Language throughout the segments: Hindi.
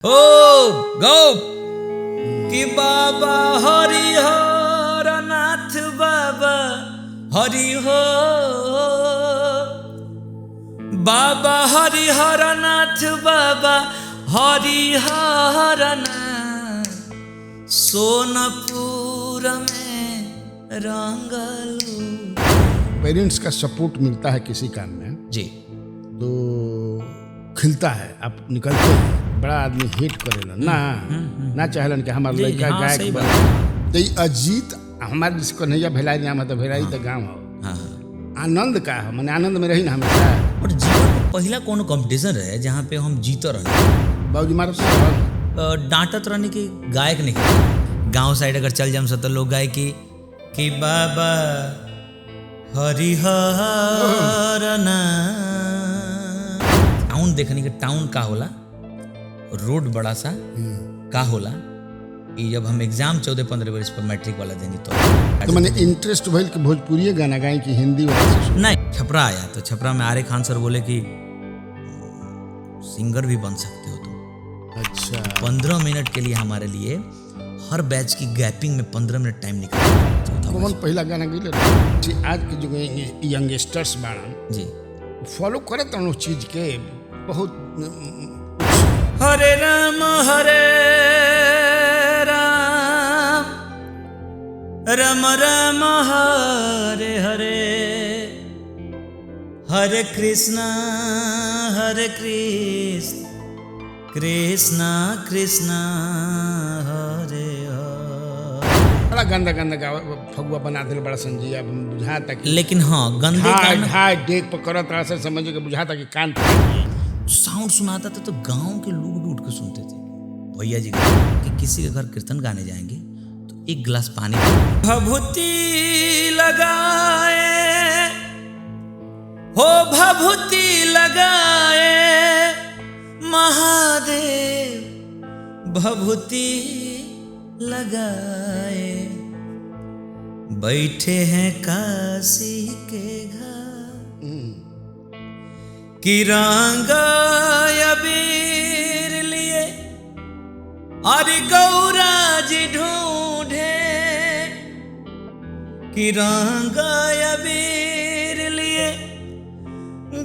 ओ गौ कि बाबा हरिहर नाथ बाबा हरिहो बाबा हरिहर नाथ बाबा हरिहर नाथ सोनपुर में रंगलू। पेरेंट्स का सपोर्ट मिलता है किसी काम में जी तो खिलता है। आप निकलते हैं, बड़ा आदमी हेट करेला ना चाहेलन कि हमार लड़का गायक बने। तो अजीत हमारे जिस कन्हैया भेलाई नाम है तो भेलाई तो गाँव हो। आनंद का है, मैंने आनंद में रही ना हमेशा। और जीवन में पहला कोनो कंपटीशन रहे जहाँ पे हम जीते रहे। बाबूजी मारो डांटत रहने की गायक नहीं। गांव साइड अगर चल जाम तो लोग गाय कि बाबा हरिहर टाउन देखने के टाउन का होला, रोड बड़ा सा का होला। ये जब हम एग्जाम 14-15 वर्ष पर मैट्रिक वाला देनी तो मैंने इंटरेस्ट भइल कि भोजपुरी गाना गाए कि हिंदी वाला से। नहीं, छपरा आया तो छपरा में आरे खान सर बोले कि सिंगर भी बन सकते हो तुम। अच्छा 15 मिनट के लिए हमारे लिए हर बैच की गैपिंग में 15 मिनट टाइम निकाला। कौन पहला गाना गईले जी? आज के जो यंगस्टर्स बाड़न जी फॉलो करत उन चीज के बहुत। हरे राम राम राम हरे हरे हरे कृष्णा कृष्णा कृष्णा हरे हरे। बड़ा गंदा गंदा फगुआ बना दिल बड़ा संजीव बुझाता कि। लेकिन हाँ गंदे ढाई डेक पर करत रहा से समझ के बुझाता कि कान साउंड सुनाता था तो गांव के लोग भी उठ के सुनते थे। भैया जी कि किसी के घर कीर्तन गाने जाएंगे तो एक गिलास पानी भभूति लगाए हो भभूति लगाए महादेव भभूति लगाए बैठे हैं काशी के घर कि रंग अबीर लिए अरे गौरा जी ढूंढे कि रंग अबीर लिए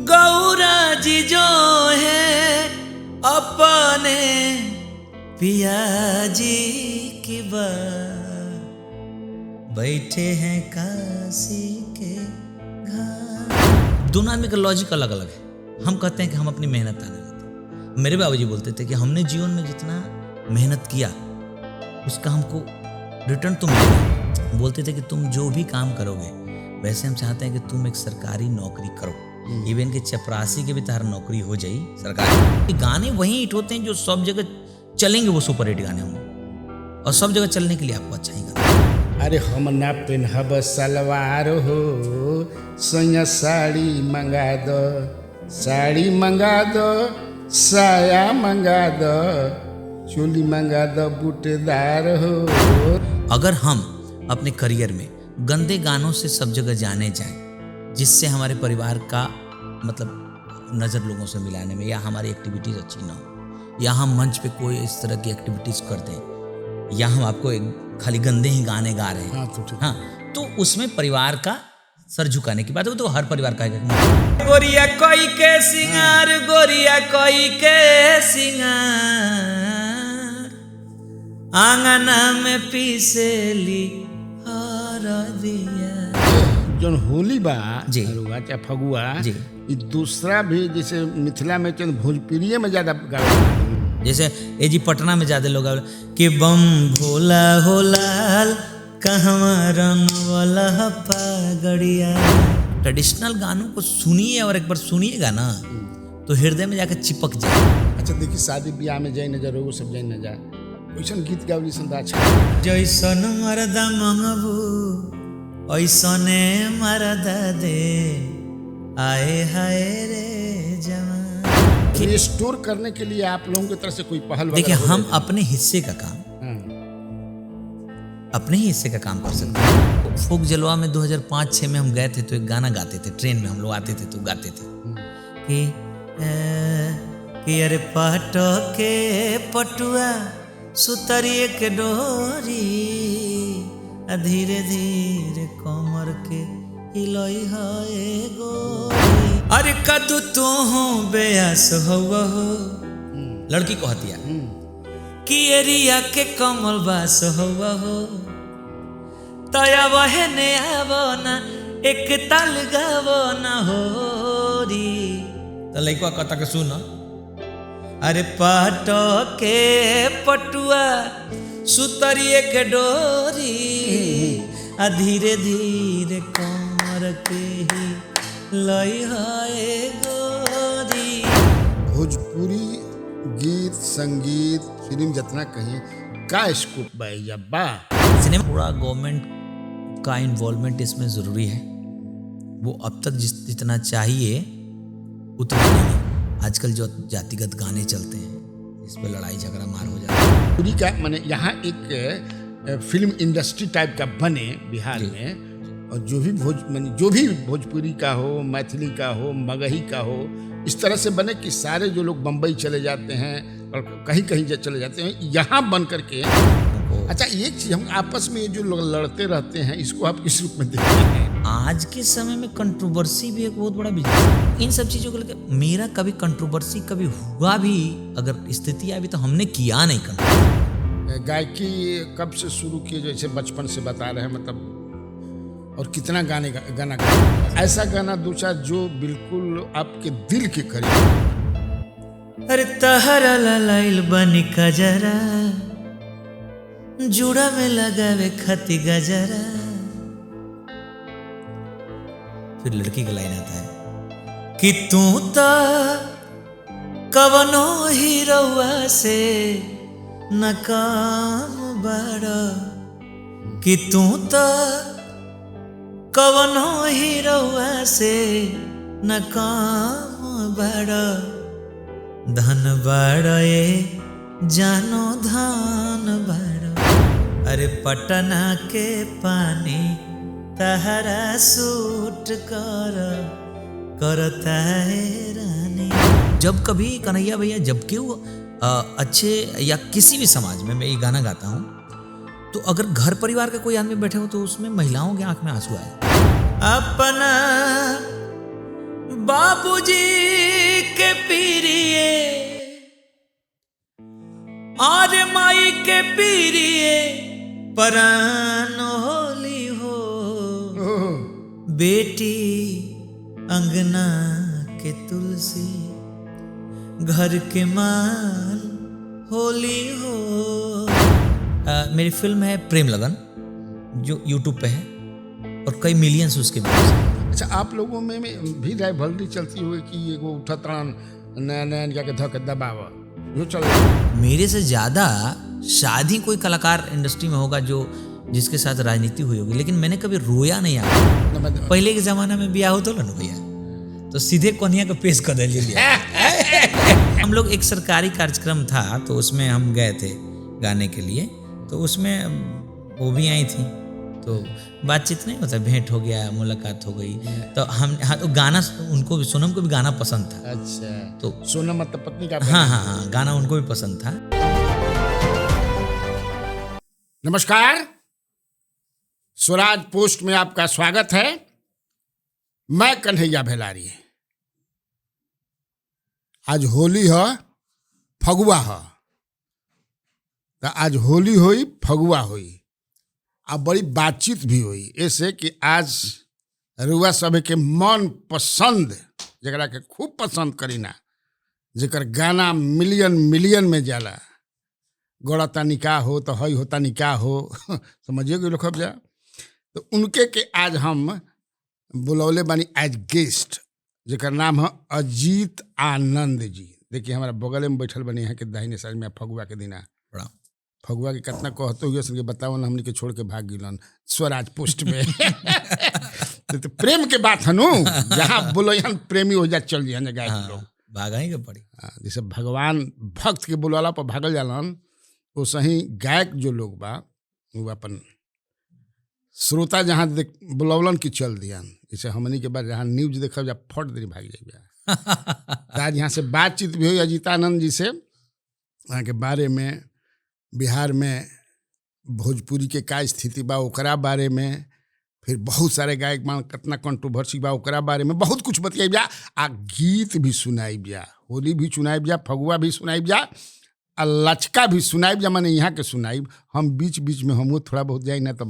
गौरा जी जो है अपने पिया जी की बात बैठे हैं काशी के घर। दोनों आदमी का लॉजिक अलग अलग है। हम कहते हैं कि हम अपनी मेहनत आने लेते। मेरे बाबूजी बोलते थे कि हमने जीवन में जितना मेहनत किया उसका हमको रिटर्न तो मिलेगा। बोलते थे कि तुम जो भी काम करोगे वैसे हम चाहते हैं कि तुम एक सरकारी नौकरी करो। इवन के चपरासी के भी तार नौकरी हो जाए सरकारी। गाने वही हिट होते हैं जो सब जगह चलेंगे, वो सुपर हिट गाने होंगे। और सब जगह चलने के लिए आपको अच्छा ही गाना। अरे हम ना पेनहब सलवार हो सोया साड़ी मंगा दो, साड़ी मंगा दो, साया मंगा दो, चोली मंगा दो बूटेदार हो। अगर हम अपने करियर में गंदे गानों से सब जगह जाने जाएं जिससे हमारे परिवार का मतलब नज़र लोगों से मिलाने में या हमारी एक्टिविटीज़ अच्छी ना हो या हम मंच पे कोई इस तरह की एक्टिविटीज़ कर दें या हम आपको खाली गंदे ही गाने गा रहे हैं तो उसमें परिवार का सर झुकाने की बात है। तो हर परिवार का गोरिया कोई के सिंगार गोरिया कोई के सिंगार आंगना में पीसेली हरदिया। जौन होली बा जी चाहे फगुआ जी ये दूसरा भी जैसे मिथिला में चंद भोजपुरी में ज्यादा जैसे ए जी पटना में ज्यादा लोग कि बम भोला हो लाल कहवा रंग वाला पगड़िया। ट्रेडिशनल गानों को सुनिए और एक बार सुनिएगा ना तो हृदय में जाकर चिपक जाए। अच्छा देखिए शादी ब्याह में जाए न जा रोग सब जाए न जा वैसन गीत गावली संदा अच्छा। जैसन मरदा मंगबू ऐसने मरदा दे आए हाय रे जवान। रिस्टोर करने के लिए आप लोगों की तरफ से कोई पहल? देखिए हम अपने हिस्से का काम अपने ही हिस्से का काम कर सकते हैं। फोक जलवा में 2005-06 में हम गए थे तो एक गाना गाते थे, ट्रेन में हम लोग आते थे तो गाते थे कि कि अरे पाटो के पटुआ सुतरिए के डोरी आ धीरे धीरे कमर के हिलई है गोरी। अरे कदू तू बेयास हो लड़की को हतिया कि एरिया के कमल बास हो तया बहने आवो ना एक ताल गावो ना होरी। तो लइकवा कथा के सुन, अरे पाटो के पटुआ सुतरिए के डोरी आ धीरे धीरे कमर के ही लई है गोरी। भोजपुरी गीत संगीत फिल्म जितना कहीं का स्कोप बा सिनेमा पूरा गवर्नमेंट का इन्वॉल्वमेंट इसमें ज़रूरी है। वो अब तक जितना चाहिए उतना नहीं। आजकल जो जातिगत गाने चलते हैं इस पर लड़ाई झगड़ा मार हो जाता है। पूरी का मैंने यहाँ एक फिल्म इंडस्ट्री टाइप का बने बिहार में, और जो भी भोजपुरी का हो, मैथिली का हो, मगही का हो, इस तरह से बने कि सारे जो लोग बम्बई चले जाते हैं और कहीं कहीं चले जाते हैं, यहाँ बन करके। अच्छा, एक चीज हम आपस में जो लोग लड़ते रहते हैं, इसको आप किस रूप में देखते हैं? आज के समय में कंट्रोवर्सी भी एक बहुत बड़ा बिजनेस है। इन सब चीज़ों को लेकर मेरा कभी कंट्रोवर्सी कभी हुआ भी, अगर स्थिति आई भी तो हमने किया नहीं कंट्रोवर्सी। गायकी कब से शुरू किए, जैसे बचपन से बता रहे हैं, मतलब और कितना गाना ऐसा गाना दो चार जो बिल्कुल आपके दिल के करीब। अरे तहरा लाइल बनी कजरा जुड़ा में लगावे खती गजरा। फिर लड़की का लाइन आता है कि तू तो कवनो हीरोवा से नकाम बड़ा, कि तू तो कवनो हीरोवा से नकाम बड़ा, धन बड़ा ये जानो धान बड़ा। अरे पटना के पानी तहरा सूट करता है रानी। जब कभी कन्हैया भैया, जबकि वो अच्छे या किसी भी समाज में मैं ये गाना गाता हूँ, तो अगर घर परिवार के कोई आदमी बैठे हो तो उसमें महिलाओं के आंख में आंसू आए। अपना बाबूजी के पीरिए और माई के पीरिए परान होली हो, बेटी अंगना के तुलसी घर के माल होली हो। मेरी फिल्म है प्रेम लगन, जो YouTube पे है और कई मिलियंस उसके व्यूज। अच्छा, आप लोगों में भी राइवलरी चलती हुई कि ये वो उठा त्राण नया नया क्या कहता है दबाव जो चल रहा? मेरे से ज़्यादा शायद ही कोई कलाकार इंडस्ट्री में होगा जो जिसके साथ राजनीति हुई होगी, लेकिन मैंने कभी रोया नहीं आया। पहले के ज़माना में ब्याह होता ना भैया, तो सीधे कोनिया का पेश कर दिया। हम लोग एक सरकारी कार्यक्रम था तो उसमें हम गए थे गाने के लिए, तो उसमें वो भी आई थी, तो बातचीत नहीं होता, भेंट हो गया, मुलाकात हो गई। तो हम तो गाना उनको भी, सोनम को भी गाना पसंद था। अच्छा, तो सोनम मतलब पत्नी का? हाँ, गाना उनको भी पसंद था। नमस्कार, स्वराज पोस्ट में आपका स्वागत है। मैं कन्हैया भेलारी। आज होली है, फगुआ है, तो आज होली हुई, फगुआ हुई, अब बड़ी बातचीत भी हुई। ऐसे कि आज रुआ सब के मन पसंद, जरा के खूब पसंद करीना, जेकर गाना मिलियन में जाला, गौड़ता निकाह हो तो हई होता निकाह हो, समझिए कि लोग जा, तो उनके के आज हम बुलौले बानी एज गेस्ट, जेकर नाम है अजीत आनंद जी। देखिए हमारा बगल में बैठल बनी है कि दाहिने साइड में फगुआ के दिना बड़ा फगुआ के कितना कहते हुए सुन के बताओ ना, हमने के छोड़ के भाग गिलन स्वराज पोस्ट में। तो प्रेम के बात है नु, जहाँ बोलो यहाँ प्रेमी हो जा चल जाए गाय लोग भागा ही के पड़ी। जैसे भगवान भक्त के बुलाला पर भागल जालन, वो सही गायक जो लोग बा वो अपन श्रोता जहाँ बुलौलन की चल दिया। जैसे हमनी के बाद जहाँ न्यूज देखा जा फट देरी भाग जाए। तो आज यहाँ से बातचीत भी हुई अजीतानंद जी से, वहाँ के बारे में, बिहार में भोजपुरी के का स्थिति बा ओकरा बारे में, फिर बहुत सारे गायक मान कितना कंट्रोवर्सी बा ओकरा बारे में बहुत कुछ बतियाई बिया। आ गीत भी सुनाई बिया, होली भी सुनाई बिया, फगुआ भी सुनाई बिया, आ लचका भी सुनाई बिया। माने यहाँ के सुनाई हम बीच बीच में हमको थोड़ा बहुत जाई ना तो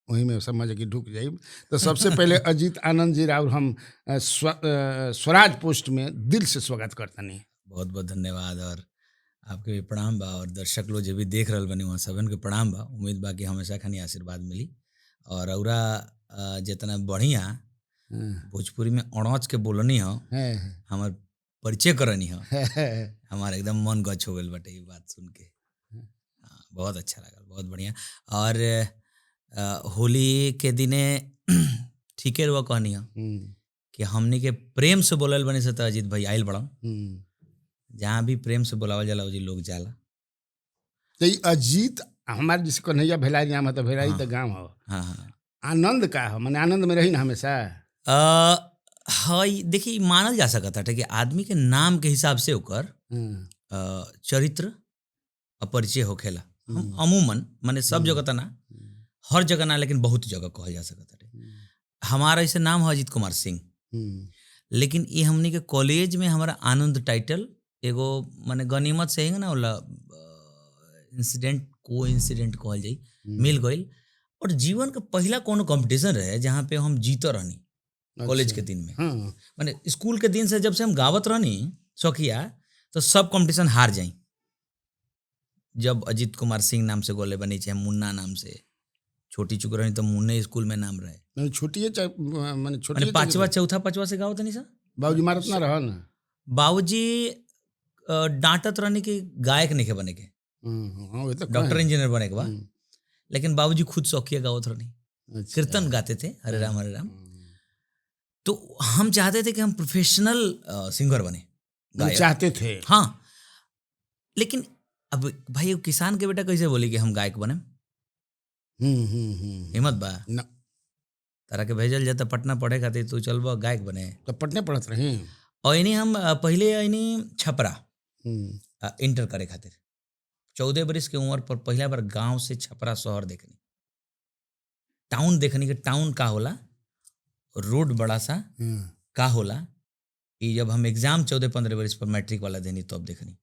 वहीं में समझ के ढुक जाई। तो सबसे पहले अजीत आनंद जी राव हम स्वराज पोस्ट में दिल से स्वागत करते नहीं। बहुत बहुत धन्यवाद और आपके भी प्रणाम बा और दर्शक लोग जो भी देख रहे बने वहाँ सबन के प्रणाम बा। उम्मीद बा कि हमेशा खानी आशीर्वाद मिली और औरा जितना बढ़िया भोजपुरी में अड़ोच के बोलनी हो हमार परिचय करनी हो हमारा एकदम मन गच हो गई बटे ये बात सुन के। बहुत अच्छा लगा, बहुत बढ़िया। और होली के दिने ठीके रुआ कहनी हो कि हमनी के प्रेम से बोलल बनी से तो अजीत भाई आयल बड़ा, जहाँ भी प्रेम से बोलावल जाला जी लोग जाला। तो अजीत हमारे जिस कन्हैया भेलाई नाम है तो भेलाई तो गाँव हो। हाँ हाँ, आनंद का हो, मैंने आनंद में रही ना हमेशा। हाँ देखिए मानल जा सकता है कि आदमी के नाम के हिसाब से ओकर चरित्र अपरिचय होखेला। हम अमूमन माने सब जगह तो ना, हर जगह ना, लेकिन बहुत जगह कहल जा सकता है। हमारा ऐसे नाम है अजीत कुमार सिंह, लेकिन ये हमनी के कॉलेज में हमारा आनंद टाइटल एगो माने गनीमत से ही ना होला इंसिडेंट को इंसिडेंट कहल जाई मिल गई। और जीवन का पहला कोनो कंपटीशन रहे जहाँ पे हम जीतो रहनी कॉलेज के दिन में। माने स्कूल के दिन से जब से हम गावत रहनी शौकिया तो सब कंपटीशन हार जाई। जब अजीत कुमार सिंह नाम से गोले बनी चाहे मुन्ना नाम से छोटी चुक रही तो मुन्ने स्कूल में नाम रहे। छोटी मैंने पांचवा चौथा पांचवा से गावत नहीं सर। बाबूजी मारत ना रहा ना, बाबूजी डांटत रहने की गायक नहीं बने के, डॉक्टर इंजीनियर बने के बाद, लेकिन बाबूजी खुद शौकिया गावत रहनी, कीर्तन गाते थे हरे राम हरे राम। तो हम चाहते थे कि हम प्रोफेशनल सिंगर बने, चाहते थे। हाँ, लेकिन अब भाई किसान के बेटा कैसे बोली कि हम गायक बने? हिम्मत बा ना तारा के भेजल जाता पटना पढ़े खातिर, तू चल बा गायक बने। तो पटने पढ़त रहे और इन्हीं हम पहले इन्हीं छपरा इंटर करे खातिर 14 बरस के उम्र पर पहला बार गांव से छपरा शहर देखनी, टाउन देखनी के टाउन का होला, रोड बड़ा सा का होला। ये जब हम एग्जाम 14-15 बरस पर मैट्रिक वाला देनी तो अब देखनी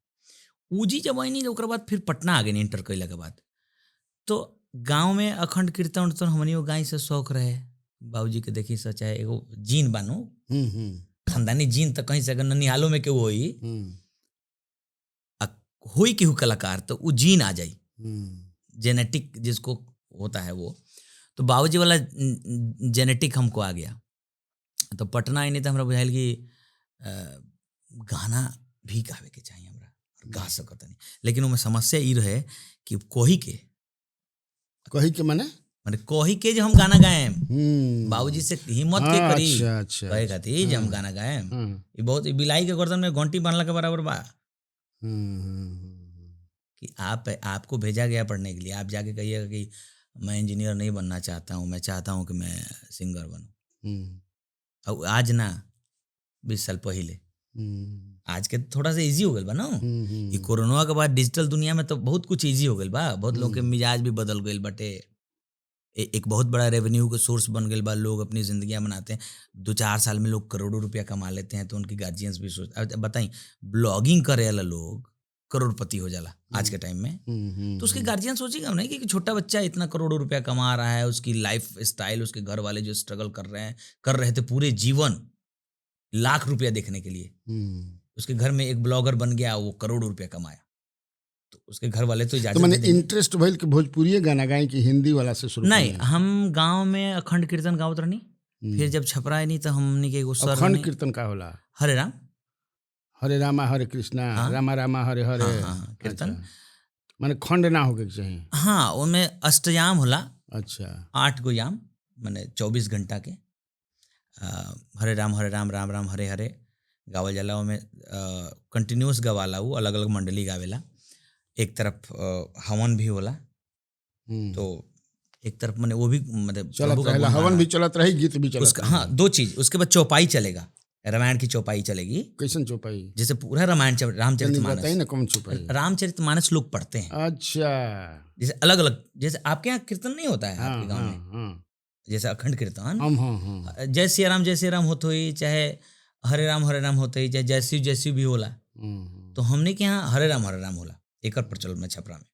ऊजी जब आई नहीं। ओकर बाद फिर पटना आ गई इंटर कैला के बाद। तो गांव में अखंड कीर्तन उर्तन हमनी गाय से शौक रहे। बाबूजी के देखी से चाहे एगो जीन बानो खानदानी जीन तो कहीं से अगर ननिहालों में केहू होई केहू कलाकार तो वो जीन आ जाई, जेनेटिक जिसको होता है वो। तो बाबूजी वाला जेनेटिक हमको आ गया। तो पटना आई नहीं तो हमरा बुझाइल कि गाना भी गावे के चाहिए हमरा, गा सकत नहीं। लेकिन वो में समस्या ये रहे कि कोही के माने कोही के जो हम गाना गाए बाबूजी से हिम्मत के करी कहे खातिर जो हम गाना गाए। ये बहुत बिलाई के गर्दन में घंटी बांधला के बराबर बा कि आपको भेजा गया पढ़ने के लिए, आप जाके कहिएगा कि मैं इंजीनियर नहीं बनना चाहता हूँ, मैं चाहता हूँ कि मैं सिंगर बनूं। और आज ना 20 साल पहले आज के थोड़ा सा इजी हो गया बा ना। ये कोरोना के बाद डिजिटल दुनिया में तो बहुत कुछ इजी हो गया बा, बहुत लोग के मिजाज भी बदल गए बटे। एक बहुत बड़ा रेवेन्यू का सोर्स बन गया बा, लोग अपनी जिंदगियां बनाते हैं। 2-4 साल में लोग करोड़ों रुपया कमा लेते हैं। तो उनकी गार्जियंस भी सोच बताई ब्लॉगिंग करे वाला लोग करोड़पति हो जाला आज के टाइम में। तो उसके गार्जियन सोचेगा नहीं कि छोटा बच्चा इतना करोड़ों रुपया कमा रहा है, उसकी लाइफ स्टाइल, उसके घर वाले जो स्ट्रगल कर रहे थे पूरे जीवन लाख रुपया देखने के लिए, उसके घर में एक ब्लॉगर बन गया, वो करोड़ों रुपया कमाया। तो उसके घर वाले तो इजाजत मैंने इंटरेस्ट भइल कि भोजपुरी गाना गाए कि हिंदी वाला से शुरू नहीं। हम गांव में अखंड कीर्तन गावत रहनी। फिर जब छपरा नहीं तो हमने के अखंड कीर्तन का होला हरे राम हरे रामा हरे कृष्णा, रामा रामा हरे हरे कीर्तन। माने खंड ना होके चाहिए। हाँ, उनमें अष्टयाम होला। अच्छा, 8 गो याम माने 24 घंटा के हरे राम राम राम हरे हरे गावल जाला। में कंटिन्यूस गवाला, वो अलग अलग मंडली गावेला। एक तरफ हवन भी होला, तो एक तरफ मैंने वो भी मतलब हवन भी चलत रही, गीत भी चलत। हाँ, 2 चीज। उसके बाद चौपाई चलेगा, रामायण की चौपाई चलेगी, कैसन चौपाई? जैसे पूरा रामायण बताइए रामचरितमानस, ना कौन चौपाई? रामचरितमानस लोग पढ़ते हैं। अच्छा। जैसे अलग अलग, जैसे आपके यहाँ कीर्तन नहीं होता है हाँ आपके गांव हाँ में, हाँ। जैसे अखंड कीर्तन, हाँ हाँ। जय सिया राम होते ही, चाहे हरे राम होते ही, चाहे जय शिव भी होला, तो हमने के यहाँ हरे राम होला, एक प्रचलन में छपरा में।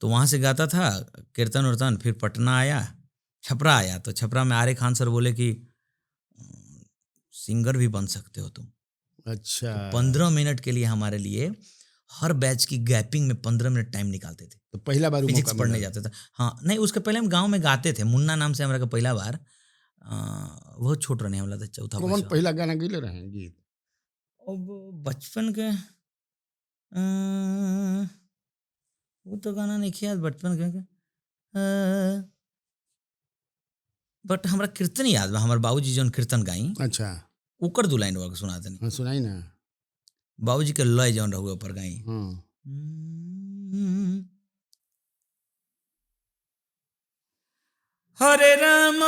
तो वहाँ से गाता था कीर्तन उर्तन, फिर पटना आया, छपरा आया, तो छपरा में आर्य खान सर बोले कि सिंगर भी बन सकते हो तुम। अच्छा। तो 15 मिनट के लिए हमारे लिए हर बैच की गैपिंग में 15 मिनट टाइम निकालते थे। तो पहला बार फिजिक्स पढ़ने जाते थे। हाँ नहीं, उसके पहले हम गांव में गाते थे, मुन्ना नाम से हमारा का पहला बार, बहुत छोट रहने वाला था, चौथा कौन पहला गाना गिले रहे गीत? अब बचपन के वो तो गाना नहीं किया बचपन के, बट हमारा कीर्तन याद बा, हमारे बाबूजी जौन कीर्तन गाई, अच्छा, ओकर दू लाइन सुना देनी। हाँ सुनाई ना। बाबूजी के लय जौन रहुए ऊपर गाई, हरे राम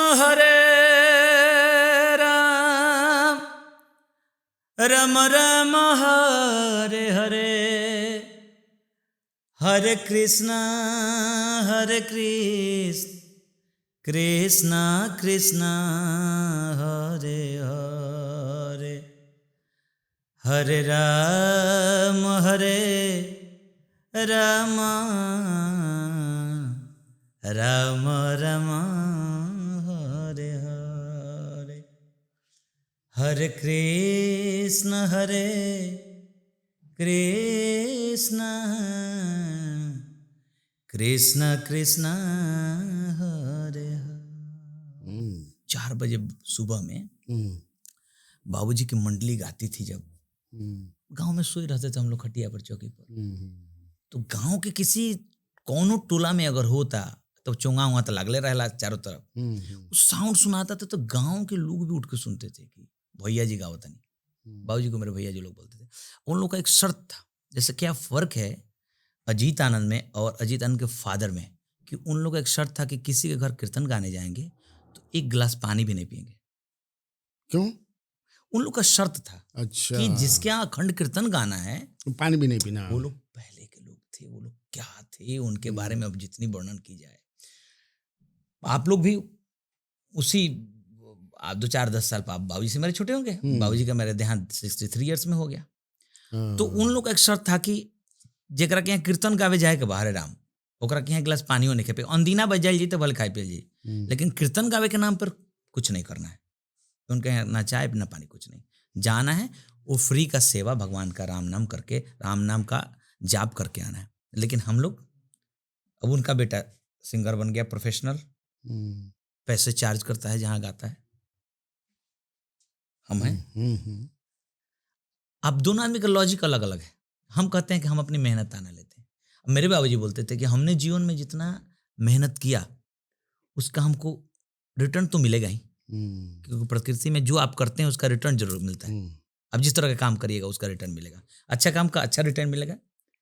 राम राम हरे हरे, हरे कृष्णा कृष्णा कृष्णा हरे हरे, हरे राम राम राम हरे हरे, हरे कृष्ण कृष्ण कृष्ण हरे हरे। 4 बजे सुबह में बाबूजी की मंडली गाती थी, जब गांव में सोए रहते थे हम लोग खटिया पर, चौकी पर, तो गांव के किसी कौनो टोला में अगर होता तो चोंगा हुआ तो लगले रहला चारों तरफ, उस साउंड सुनाता था तो गांव के लोग भी उठ के सुनते थे कि भैया जी गावत नहीं। बाबूजी को मेरे भैया जी लोग बोलते थे। उन लोग का एक शर्त था, जैसे क्या फर्क है अजीत आनंद में और अजीत आनंद के फादर में, कि उन लोग का एक शर्त था कि किसी के घर कीर्तन गाने जाएंगे तो 1 गिलास पानी भी नहीं पिएंगे। क्यों? उन लोग का शर्त था। अच्छा। कि जिसके यहाँ अखंड कीर्तन गाना है पानी भी नहीं पीना। वो लोग पहले के लोग थे, वो लोग क्या थे, उनके बारे में अब जितनी वर्णन की जाए, आप लोग भी उसी 2-4-10 साल बाबूजी से मेरे छोटे होंगे। बाबूजी का मेरे देहांत 63 इयर्स में हो गया। तो उन लोग का एक शर्त था कि जेकरा के यहाँ कीर्तन गावे जाए के बाहर राम, ओकरा के यहाँ गिलास पानियो नहीं खेपे, अंदीना बजाइल जी तो भले खाई पिए जी, लेकिन कीर्तन गावे के नाम पर कुछ नहीं करना है। उनके यहाँ ना चाय ना पानी, कुछ नहीं, जाना है वो फ्री का सेवा, भगवान का राम नाम करके, राम नाम का जाप करके आना है। लेकिन हम लोग, अब उनका बेटा सिंगर बन गया प्रोफेशनल, पैसे चार्ज करता है जहाँ गाता है, हम हैं। अब दोनों आदमी का लॉजिक अलग अलग है। हम कहते हैं कि हम अपनी मेहनत ताना लेते हैं। अब मेरे बाबूजी बोलते थे कि हमने जीवन में जितना मेहनत किया उसका हमको रिटर्न तो मिलेगा ही, क्योंकि प्रकृति में जो आप करते हैं उसका रिटर्न जरूर मिलता है। अब जिस तरह का काम करिएगा उसका रिटर्न मिलेगा, अच्छा काम का अच्छा रिटर्न मिलेगा।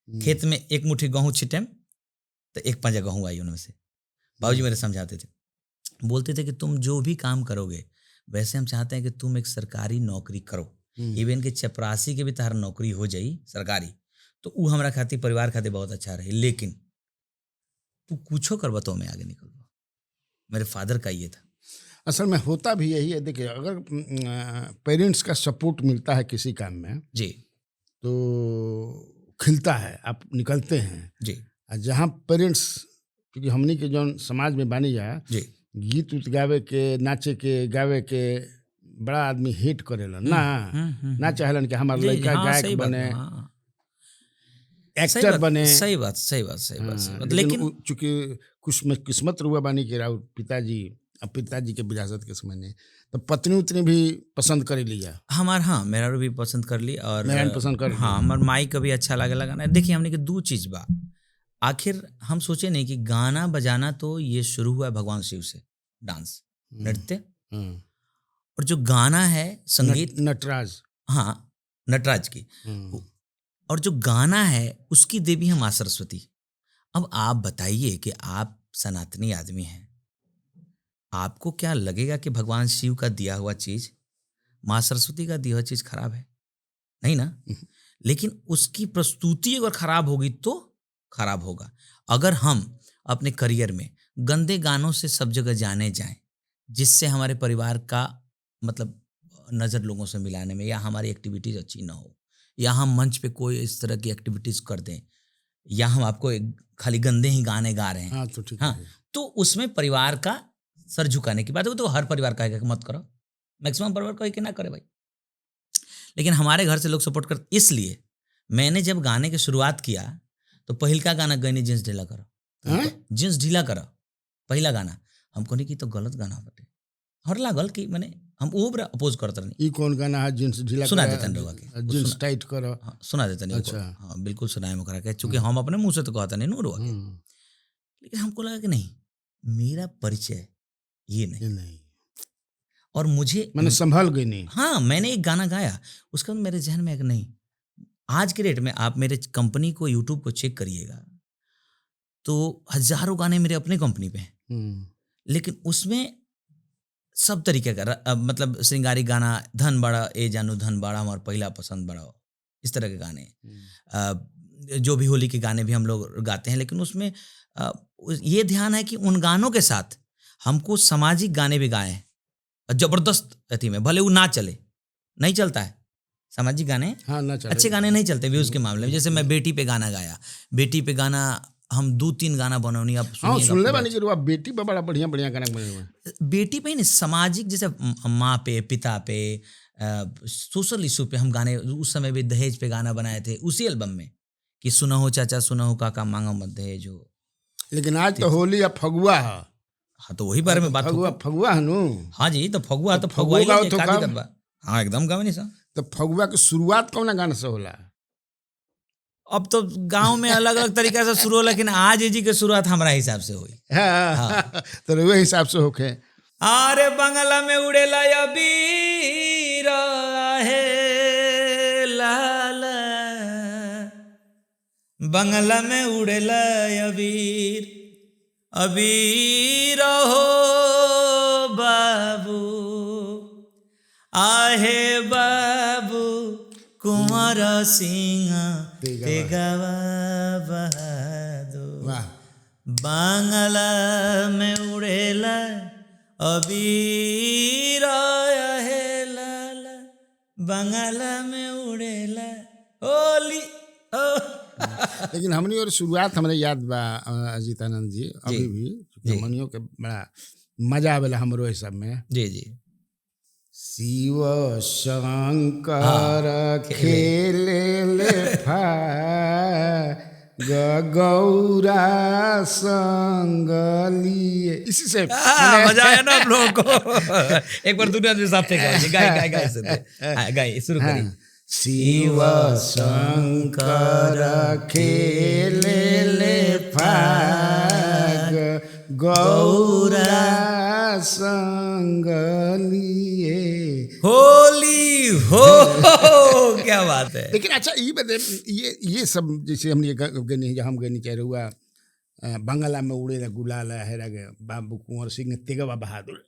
खेत में 1 मुट्ठी गेहूँ छिटे तो 1 पंजा गेहूँ आई उनमें से। बाबूजी मेरे समझाते थे, बोलते थे कि तुम जो भी काम करोगे, वैसे हम चाहते हैं कि तुम एक सरकारी नौकरी करो, इवन के चपरासी के भी तहार नौकरी हो जाई सरकारी, तो वो हमारा खातिर परिवार खातिर बहुत अच्छा रहे, लेकिन तू कुछो करबा तो मैं आगे निकलबा। मेरे फादर का ये था। असल में होता भी यही है। देखिए, अगर पेरेंट्स का सपोर्ट मिलता है किसी काम में जी, तो खिलता है, आप निकलते हैं जी। जहाँ पेरेंट्स, क्योंकि हमनी के जौन समाज में बानी जाए जी, गीत उत गावे के, नाचे के, गावे के बड़ा आदमी हेट करेला ना चाहेलन कि हमार लड़का गायक बने, एक्टर बने। सही बात। लेकिन चूंकि कुछ में किस्मत रुआ बानी के राउ पिताजी, अब पिताजी के विरासत के समय ने तो पत्नी उतनी भी पसंद कर लिया हमार। हाँ, मेरा भी पसंद कर ली, और मेरा पसंद कर। हाँ, हमार माई का भी अच्छा लगा ना। देखिए, हमने के 2 चीज बा। आखिर हम सोचे नहीं कि गाना बजाना तो ये शुरू हुआ है भगवान शिव से, डांस नृत्य, और जो गाना है संगीत नटराज, हाँ नटराज की, और जो गाना है उसकी देवी है माँ सरस्वती। अब आप बताइए कि आप सनातनी आदमी हैं, आपको क्या लगेगा कि भगवान शिव का दिया हुआ चीज माँ सरस्वती का दी हुआ चीज़ खराब है नहीं ना, लेकिन उसकी प्रस्तुति अगर खराब होगी तो खराब होगा। अगर हम अपने करियर में गंदे गानों से सब जगह जाने जाएं, जिससे हमारे परिवार का मतलब नज़र लोगों से मिलाने में, या हमारी एक्टिविटीज़ अच्छी ना हो, या हम मंच पे कोई इस तरह की एक्टिविटीज़ कर दें, या हम आपको खाली गंदे ही गाने गा रहे हैं, हाँ तो ठीक हाँ, है। तो उसमें परिवार का सर झुकाने की बात है। तो हर परिवार कहेगा कि मत करो, मैक्सिमम परिवार कहे कि ना करे भाई, लेकिन हमारे घर से लोग सपोर्ट कर। इसलिए मैंने जब गाने की शुरुआत किया तो पहिलका गाना गईनी जींस ढीला करो, जींस ढीला करो, पहला गाना हम कहनी कि तो गलत गाना बटे, हर लागल कि मैंने हम वो अपोज करते नहीं। ई कौन गाना है जींस ढीला सुना करा, देते लोग के जींस टाइट करो। हाँ, सुना देते नहीं। अच्छा। हाँ बिल्कुल सुनाए मुकरा के, चूंकि हम अपने मुंह से तो कहते नहीं नूर के, लेकिन हमको लगा कि नहीं, मेरा परिचय ये नहीं। और मुझे मैंने संभल गई नहीं। हाँ, मैंने एक गाना गाया, उसके बाद मेरे जहन में एक नहीं, आज के डेट में आप मेरे कंपनी को यूट्यूब को चेक करिएगा तो हजारों गाने मेरे अपने कंपनी पे हैं, लेकिन उसमें सब तरीके का मतलब श्रृंगारी गाना, धन बड़ा ए जानू धन बड़ा हमारा पहला पसंद बड़ा, इस तरह के गाने, जो भी होली के गाने भी हम लोग गाते हैं, लेकिन उसमें ये ध्यान है कि उन गानों के साथ हमको सामाजिक गाने भी गाएं, जबरदस्त अति में, भले वो ना चले, नहीं चलता है सामाजिक गाने, हाँ, ना चले, अच्छे गाने नहीं चलते व्यूज के मामले में। जैसे मैं बेटी पे गाना गाया, बेटी पे गाना हम 2-3 गाना बनौनी, आप हाँ सुनले बानी कि बेटी पे बड़ा बढ़िया बढ़िया गाना बने हुए। बेटी पे ही नहीं, सामाजिक जैसे माँ पे, पिता पे, सोशल इशू पे हम गाने, उस समय भी दहेज पे गाना बनाए थे उसी एल्बम में कि सुना हो चाचा सुना हो काका मांगो मत दहेज हो। लेकिन आज तो होली या फगुआ है। हाँ तो वही बारे में बात फगुआ फगुआ है नु। हाँ जी, तो फगुआ तो फगुआ ही है, काफी दबा। हाँ एकदम गावे नहीं सा। तो फगुआ की शुरुआत कौन गाना से होला? अब तो गांव में अलग अलग तरीका से शुरू हो, लेकिन आज जी के शुरुआत हमारा हिसाब से हुई। हाँ। तो वही हिसाब से होके अरे बंगला में उड़ेला अबीर है लाला, बंगला में उड़ेला अबीर, अबीर हो बाबू, आहे बाबू कुंवर सिंह तेगवा बहादुर, बांगला में उड़ेला अबीर है लाला, बांगला में उड़ेला होली। लेकिन हमनी और शुरुआत हमारे याद बा अजीतानंद जी, अभी भी हमनियों के बड़ा मजा आवेला हमरो सब में। जी जी। शिव शंकर खेले ले गौरा संगलिए, इसी से मजा आया ना आप लोगों को। एक बार दुनिया के साथ गाय गाय से गाय शुरू करिए। शिव शंकर खेले ले गौरा संगलिए होली हो। क्या बात है। लेकिन अच्छा ये सब जैसे हम हम गनी कह रहे हुआ बंगला में उड़े ना गुलाल हैरा गए बाबू कुंवर सिंह तेगवा बहादुर।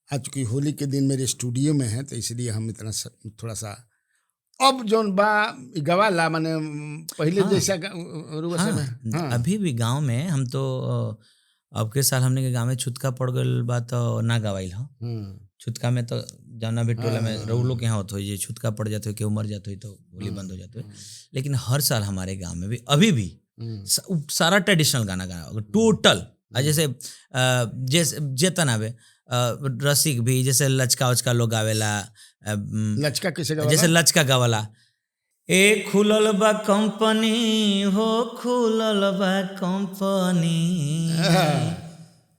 आज चूँकि होली के दिन मेरे स्टूडियो में है तो इसलिए हम इतना थोड़ा सा अब जौन बा गवाला माने पहले जैसा हाँ, अभी भी गांव में हम तो अब के साल हमने के गांव में छुतका पड़ गल बा तो ना गवाइल हो। छुतका में तो जाना भी टोला में रउलो के यहाँ होते हो, ये छुतका पड़ जाते हो कि उमर जाते हो तो होली बंद हो जाते हो। लेकिन हर साल हमारे गांव में भी अभी भी सारा ट्रेडिशनल गाना गाना टोटल, जैसे जेतन आवे रसिक भी, जैसे लचका उचका लोग गावेला, लचका कैसे गावेला? जैसे लचका गावला, ए खुलल बा कंपनी हो, खुलल बा कंपनी,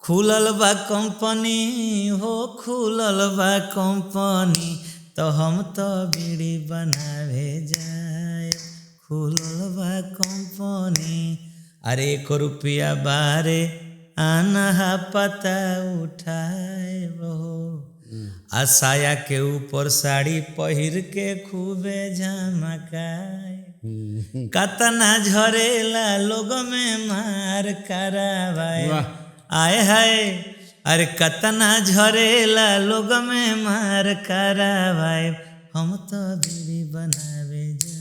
खुलल बा कंपनी हो, खुलल बा कंपनी, तो हम तो बीड़ी बनावे जाए, खुलल बा कंपनी, अरे 1 रुपया बारे आना पता उठाए रहो, आसाया के ऊपर साड़ी पहिर के खूबे झमकाए, कतना झरेला लोग में मार करावाए, आए हाय अरे कतना झरेला लोग में मार करावाए हम तो दूरी बनावे जाए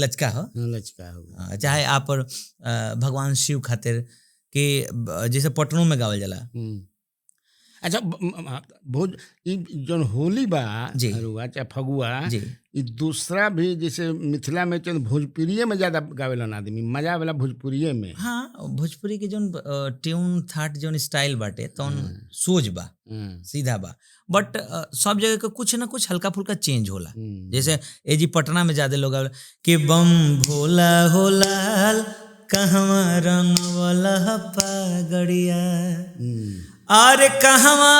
लचका हो लचका हो चाहे आप भगवान शिव खातिर के जैसे पटनों में गावल जाला। अच्छा भोज जौन होली बा जी। हरुआ चाहे फगुआ जी। ई दूसरा भी जैसे मिथिला में चल भोजपुरिये में ज्यादा गावेलन आदमी मजा आवेला भोजपुरिये में। हाँ भोजपुरी के जौन ट्यून थाट जौन स्टाइल बाटे तौन सोच बा सीधा बा बट सब जगह का कुछ ना कुछ हल्का फुल्का चेंज होला। जैसे ए जी पटना में ज्यादा लोग आवेला कि बम भोला होलाल कहवा रंग वाला पागड़िया अरे कहवा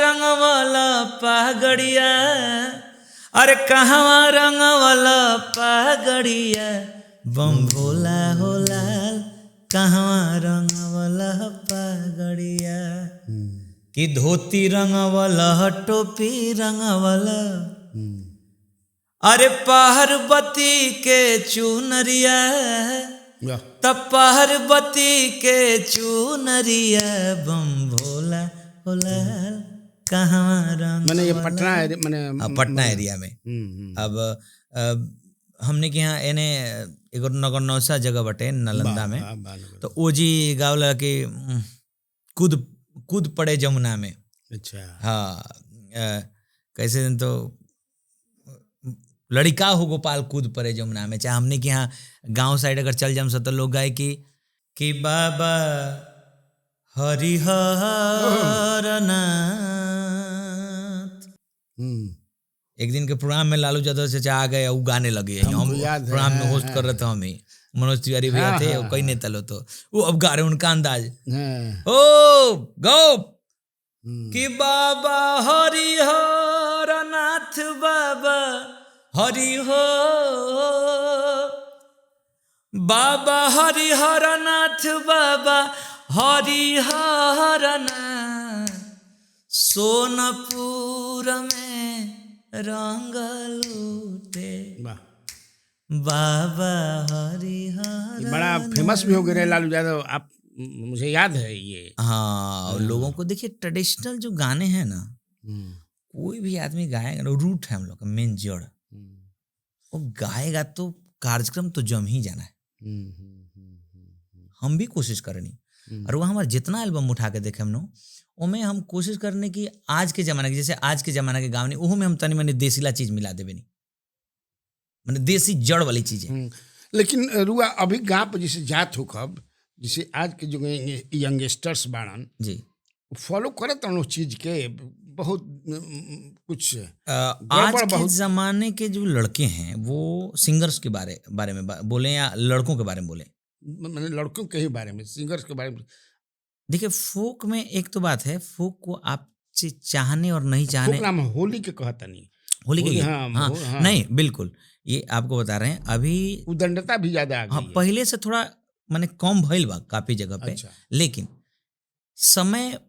रंग वाला पागड़िया अरे कहवा रंग वाला पागड़िया बम भोला होला कहवा रंग वाला पागड़िया कि धोती रंग वाला टोपी रंग वाला अरे पार्वती के चुनरिया तब पार्वती के चुनरिया बम भोला होला कहवा रंग मैंने ये पटना मैंने पटना एरिया में। अब हमने के यहाँ एने एगो नगर नौसा जगह बटे नालंदा में तो ओजी गावला के कूद पड़े जमुना में। अच्छा हाँ कैसे दिन तो लड़िका हो गोपाल कूद पड़े जमुना में। चाहे हमने के यहाँ गांव साइड अगर चल जाम तो लोग गाए कि बाबा हरिहर नाथ। एक दिन के प्रोग्राम में लालू यादव चाचा आ गए वो गाने लगे हम प्रोग्राम में होस्ट कर रहे थे हम ही मनोज तिवारी भैया थे कई नेता लो तो वो अब गा रहे उनका अंदाज ओ गो कि बाबा हरिहर नाथ बाबा हरि हो बाबा हरिहर नाथ बाबा हरिहर नाथ सोनपुर में रंग लूटे बाबा हरिहर। बड़ा फेमस भी हो गए लालू यादव आप मुझे याद है ये। हाँ लोगों को देखिए ट्रेडिशनल जो गाने हैं ना कोई भी आदमी गाएगा रूट है हम लोग का मेन जड़ वो गाएगा तो कार्यक्रम तो जम ही जाना है। हम भी कोशिश करनी और वो हमारे जितना एल्बम उठा के देखे हम लोग उनमें हम कोशिश करने की आज के ज़माने की जैसे आज के ज़माने के गाँव नहीं वो में हम तनी मनी देसीला चीज़ मिला देवे नहीं मैंने देसी जड़ वाली चीज़ें। लेकिन रुआ अभी गाँव पर जैसे जात हो कब जैसे आज के जो यंगस्टर्स बाड़न जी फॉलो करत उन चीज़ के बहुत कुछ आज के ज़माने के जो लड़के हैं वो सिंगर्स के बारे में बोले या लड़कों के बारे में बोले मैंने लड़कों के ही बारे में सिंगर्स के बारे में। देखिए फोक में एक तो बात है फोक को आपसे चाहने और नहीं चाहने नाम होली के कहता नहीं होली के हाँ, नहीं बिल्कुल ये आपको बता रहे हैं अभी उदंडता भी ज्यादा आ गई है। पहले से थोड़ा माने कम भइल बा काफी जगह पे। अच्छा। लेकिन समय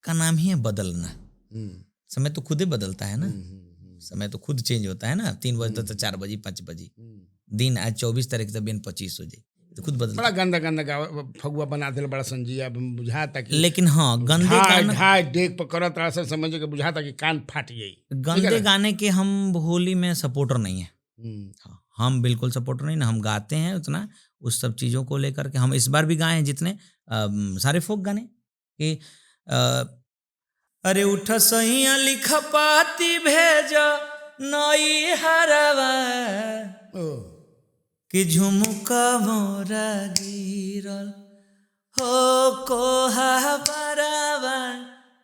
का नाम ही है बदलना। समय तो खुद ही बदलता है ना समय तो खुद चेंज होता है ना 3 बजे तो 4 बजे 5 बजे दिन आज 24 तारीख तक 25 हो जाए तो खुद बदल बड़ा गंदा फगुआ बना दे बड़ा संजिया बुझाता कि लेकिन हाँ गंदे गाने देख पकड़त रहा समझ के बुझाता कि कान फाट जाई। गंदे गाने के हम होली में सपोर्टर नहीं है। हाँ, हम बिल्कुल सपोर्टर नहीं ना हम गाते हैं उतना उस सब चीज़ों को लेकर के हम इस बार भी गाए हैं जितने सारे फोक गाने कि अरे उठ सैया लिख पाती भेज नई हरवा कि झुमुका मोरा गिरल हो कोहा बरावा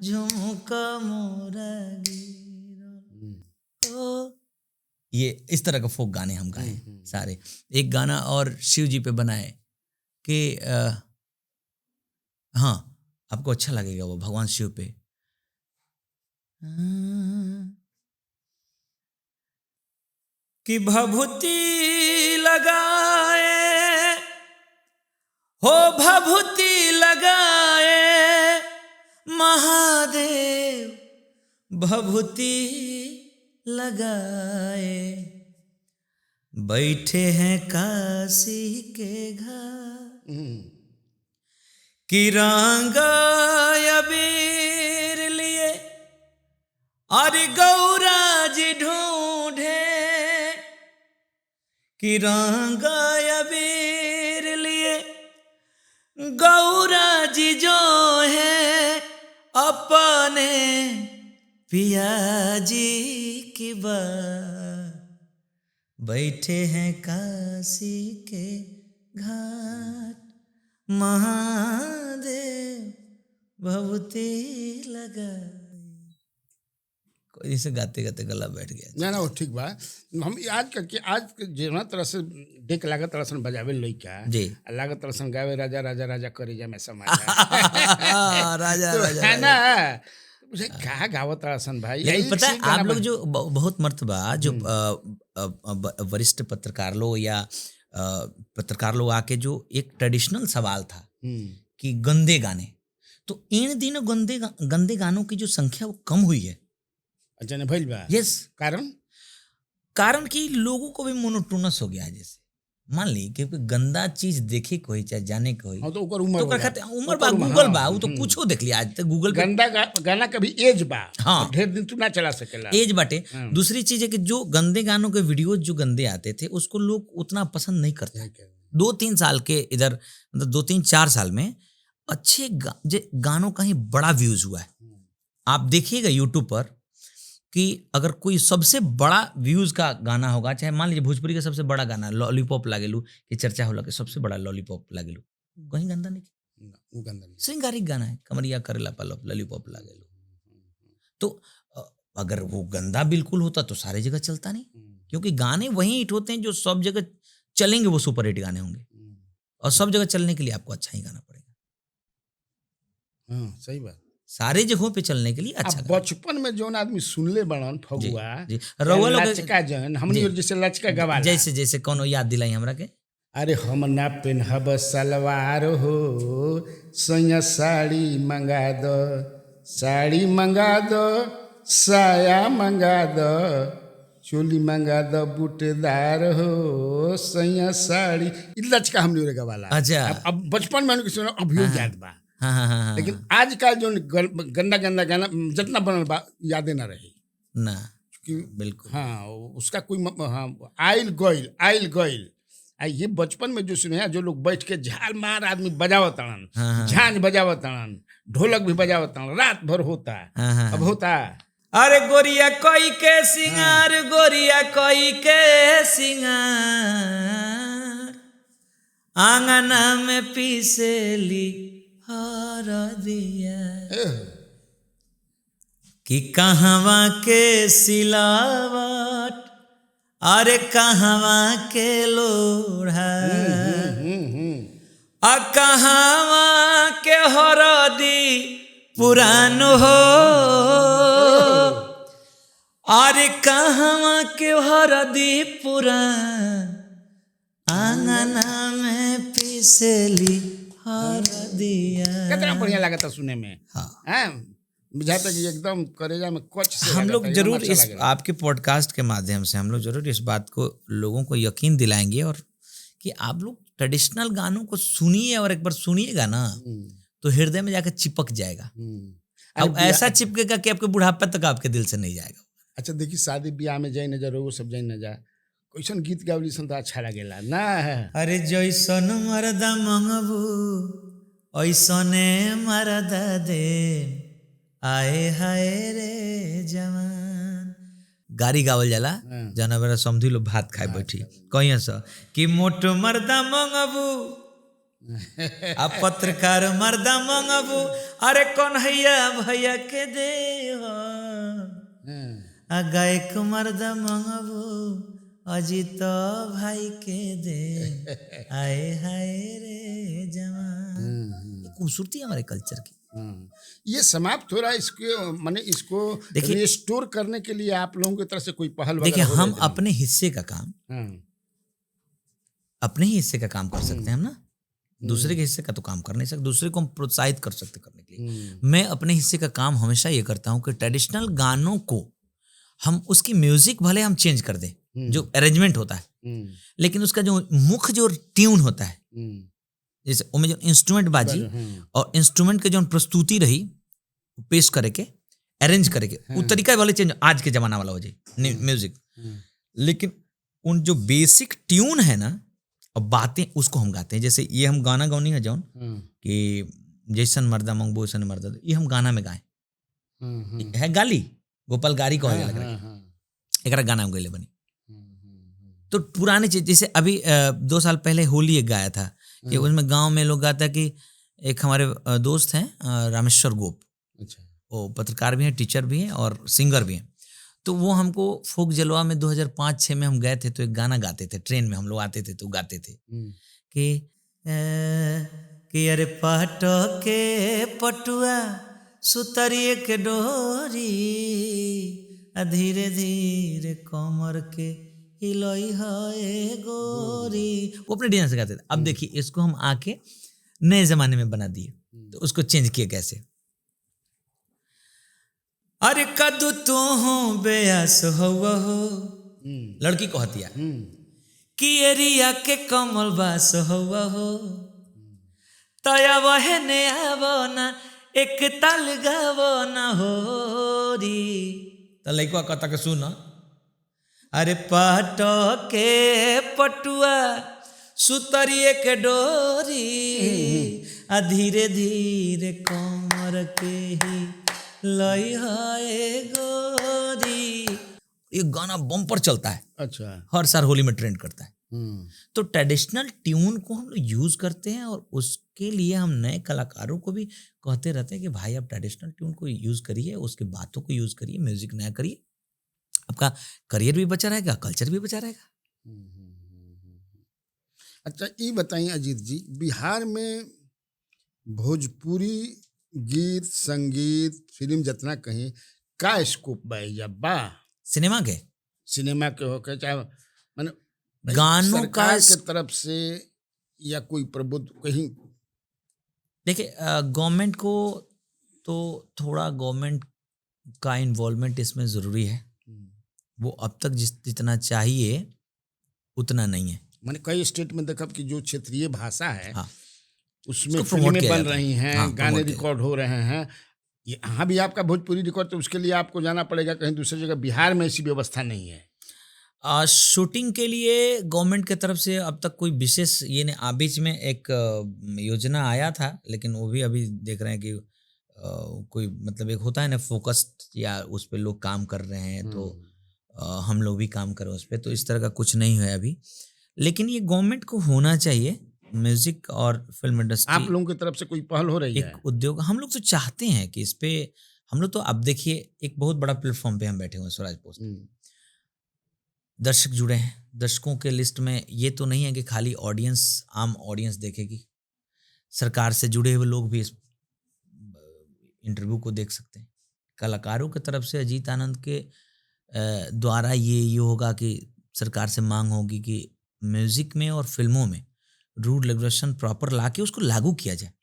झुमुका मोरा गिरल हो। ये इस तरह का फोक गाने हम गाए सारे। एक गाना और शिव जी पे बनाए कि हाँ आपको अच्छा लगेगा वो भगवान शिव पे कि भभूति लगाए हो भभूति लगाए महादेव भभूति लगाए बैठे हैं काशी के घर कि रंग अबीर लिए और गौरा जी ढूंढे, कि रंग अबीर लिए गौरा जी जो है अपने पिया जी की बात, बैठे हैं काशी के घाट, महादेव भभूति लगा। कोई से गाते गाते गला बैठ गया। ना ना वो ठीक बा। हम आज करके आज जेना तरह से देख लागत तरह से बजावे लइका जी, लागत तरह से गावे राजा राजा राजा करे जा में समाज राजा तो राजा है ना। मुझे क्या गावत तरह से भाई। लेकिन पता है आप लोग जो बहुत मर्तबा जो वरिष्ठ पत्रकार लोग या पत्रकार लोग आके जो एक ट्रेडिशनल सवाल था कि गंदे गाने, तो इन दिनों गंदे गानों की जो संख्या वो कम हुई है। अच्छा ने भइल बा। यस, कारण कि लोगों को भी मोनोटोनस हो गया है। जैसे मान ली कि गंदा चीज देखे कोई चाहे जाने कोई, हाँ तो ओकर उम्र उम्र बा, गूगल बा, वो तो कुछो देख लिया आज तक गूगल पे। गंदा गाना का भी एज बा। हाँ, ढेर दिन तू ना चला सकेला, एज बाटे। दूसरी चीज है कि जो गंदे गानों के वीडियोज जो गंदे आते थे उसको लोग उतना पसंद नहीं करते। 2-3 साल के इधर मतलब 2-3-4 साल में अच्छे गानों का ही बड़ा व्यूज हुआ है। आप देखिएगा यूट्यूब पर कि अगर कोई सबसे बड़ा व्यूज का गाना होगा, चाहे मान लीजिए भोजपुरी का सबसे बड़ा गाना लॉलीपॉप लागेलू की चर्चा होला कि सबसे बड़ा लॉलीपॉप लागेलू, कहीं गंदा नहीं, वो गंदा नहीं, श्रृंगारिक गाना है, कमरिया करेला पालप लॉलीपॉप लागेलू। तो अगर वो गंदा बिल्कुल होता तो सारी जगह चलता नहीं, क्योंकि गाने वही हिट होते हैं जो सब जगह चलेंगे, वो सुपर हिट गाने होंगे। और सब जगह चलने के लिए आपको अच्छा ही गाना पड़ेगा। सही बात। सारे जगहों पे चलने के लिए अच्छा। बचपन में जो आदमी सुनले बनन फगुआ लचका जन हमनी जैसे लचका गवाला, जैसे कोनो याद दिलाई हमरा के, अरे हम ना पेनहब सलवार हो सैया साड़ी मंगा दो, साड़ी मंगा दो, साया मंगा दो, चोली मंगा दो बूटेदार हो सैया साड़ी, लचका हमनी रे गवाला। अच्छा, अब बचपन में सुना अभियो याद बा। हाँ। लेकिन आजकल जो गंदा गाना जितना बनल बा यादें ना रही ना, बिल्कुल। हाँ उसका कोई आइल गइल ये बचपन में जो सुने जो लोग बैठ के झाल मार आदमी बजावत तड़न, झांझ बजावत तड़न, ढोलक भी बजावत तड़न, रात भर होता है। अब होता अरे गोरिया कोई के सिंगार, गोरिया कोई के सिंगार, आंगना में पीसेली दिया, कि कहवा के सिलावट, अरे कहवा के लोढ़ा, आ कहवा के हरदी पुरान हो, अरे कहवा के हरदी पुरान, आंगना में पीसेली कितना बढ़िया लगा था सुने में। हाँ बुझाता कि एकदम करेजा में कुछ से हम लोग जरूर इस आपके पॉडकास्ट के माध्यम से हम लोग जरूर इस बात को लोगों को यकीन दिलाएंगे, और कि आप लोग ट्रेडिशनल गानों को सुनिए, और एक बार सुनिएगा ना तो हृदय में जाकर चिपक जाएगा। अब ऐसा चिपकेगा कि आपके बुढ़ापे तक आपके दिल से नहीं जाएगा। अच्छा देखिए, शादी ब्याह में जाए न जा, वो सब जाए न जा, कैसन गीत गावली सन तो अच्छा लगेला ना। अरे जैसन मरदा मंगबू ऐसने मरदा दे, आए हाय रे जवान। गाड़ी गावल जाला जाना बेरा समझी लो भात खाए बैठी कहीं सा कि मोट मर्दा मंगबू आ पत्रकार मर्दा मंगबू, अरे कन्हैया भैया के दे हो, आ गायक मर्दा मंगबू अजित भाई के दे, आए हाय रे जवान। खूबसूरती हमारे कल्चर की। ये समाप्त हो रहा है, इसके माने इसको रिस्टोर करने के लिए आप लोगों की तरफ से कोई पहल? देखिए हम अपने हिस्से का काम अपने ही हिस्से का काम कर सकते हैं हम ना, दूसरे के हिस्से का तो काम कर नहीं सकते, दूसरे को हम प्रोत्साहित कर सकते करने के लिए। मैं अपने हिस्से का काम हमेशा ये करता हूँ कि ट्रेडिशनल गानों को हम उसकी म्यूजिक भले हम चेंज कर दें, जो अरेंजमेंट होता है, लेकिन उसका जो मुख्य जो ट्यून होता है जैसे उनमें जो इंस्ट्रूमेंट बाजी और इंस्ट्रूमेंट के जो प्रस्तुति रही पेश करे के अरेंज करे के वो तरीका वाले चेंज आज के जमाना वाला हो जाए म्यूजिक, लेकिन उन जो बेसिक ट्यून है ना और बातें उसको हम गाते हैं। जैसे ये हम गाना गौनी है जौन कि जैसन मर्दा मंगबो वैसन मर्दा, ये हम गाना में गाए है गाली गोपाल गारी को एक गाना हम गए बनी। तो पुराने चीज जैसे अभी 2 साल पहले होली एक गाया था कि उसमें गांव में लोग गाता कि एक हमारे दोस्त हैं रामेश्वर गोप, वो पत्रकार भी हैं, टीचर भी हैं और सिंगर भी हैं। तो वो हमको फोक जलवा में 2005-06 में हम गए थे, तो एक गाना गाते थे ट्रेन में, हम लोग आते थे तो गाते थे कि अरे पाटो के पटुआ सुतरिए के डोरी धीरे धीरे कमर के हिलोई है गोरी, वो अपने डिजाइन से गाते थे। अब देखिए इसको हम आके नए जमाने में बना दिए, तो उसको चेंज किए कैसे। अरे कदू तू हूँ बेयास हो लड़की को हतिया कि एरिया के कमल बास हो तया वह ने आवो ना एक ताल गावो ना हो री। तो लड़का कहता के सुन, अरे पाटो के पटुआ सुतरिए के डोरी धीरे धीरे कमर के ही लई है गोरी। ये गाना बम्पर चलता है, अच्छा, हर साल होली में ट्रेंड करता है। तो ट्रेडिशनल ट्यून को हम लोग यूज करते हैं और उसके लिए हम नए कलाकारों को भी कहते रहते हैं कि भाई आप ट्रेडिशनल ट्यून को यूज करिए, उसके बातों को यूज करिए, म्यूजिक नया करिए, आपका करियर भी बचा रहेगा, कल्चर भी बचा रहेगा। अच्छा ये बताइए अजीत जी, बिहार में भोजपुरी गीत संगीत फिल्म जितना कहीं का स्कोप बा सिनेमा के हो के चाहे माने गानों का के तरफ से या कोई प्रबुद्ध कहीं। देखिए गवर्नमेंट को तो थोड़ा गवर्नमेंट का इन्वॉल्वमेंट इसमें ज़रूरी है। वो अब तक जितना चाहिए उतना नहीं है। मैंने कई स्टेट में देखा कि जो क्षेत्रीय भाषा है हाँ, उसमें फिल्में बन रही हैं, हाँ, गाने रिकॉर्ड हो रहे हैं। यहाँ भी आपका भोजपुरी रिकॉर्ड, तो उसके लिए आपको जाना पड़ेगा कहीं दूसरी जगह। बिहार में ऐसी व्यवस्था नहीं है। शूटिंग के लिए गवर्नमेंट की तरफ से अब तक कोई विशेष ये नहीं। बीच में एक योजना आया था, लेकिन वो भी अभी देख रहे हैं कि कोई मतलब एक होता है ना फोकस्ड, या उस पर लोग काम कर रहे हैं, तो हम लोग भी काम करें उस पर। तो इस तरह का कुछ नहीं है अभी, लेकिन ये गवर्नमेंट को होना चाहिए। म्यूजिक और फिल्म इंडस्ट्री, आप लोगों की तरफ से कोई पहल हो रही है? एक उद्योग हम लोग तो चाहते हैं कि इस पे हम लोग तो अब देखिए एक बहुत बड़ा प्लेटफॉर्म पे हम बैठे हुए हैं स्वराज पोस्ट। दर्शक जुड़े हैं, दर्शकों के लिस्ट में ये तो नहीं है कि खाली ऑडियंस, आम ऑडियंस देखेगी। सरकार से जुड़े हुए लोग भी इस इंटरव्यू को देख सकते हैं। कलाकारों की तरफ से अजीत आनंद के द्वारा ये होगा कि सरकार से मांग होगी कि म्यूजिक में और फिल्मों में रूल रेगुलेशन प्रॉपर ला के उसको लागू किया जाए,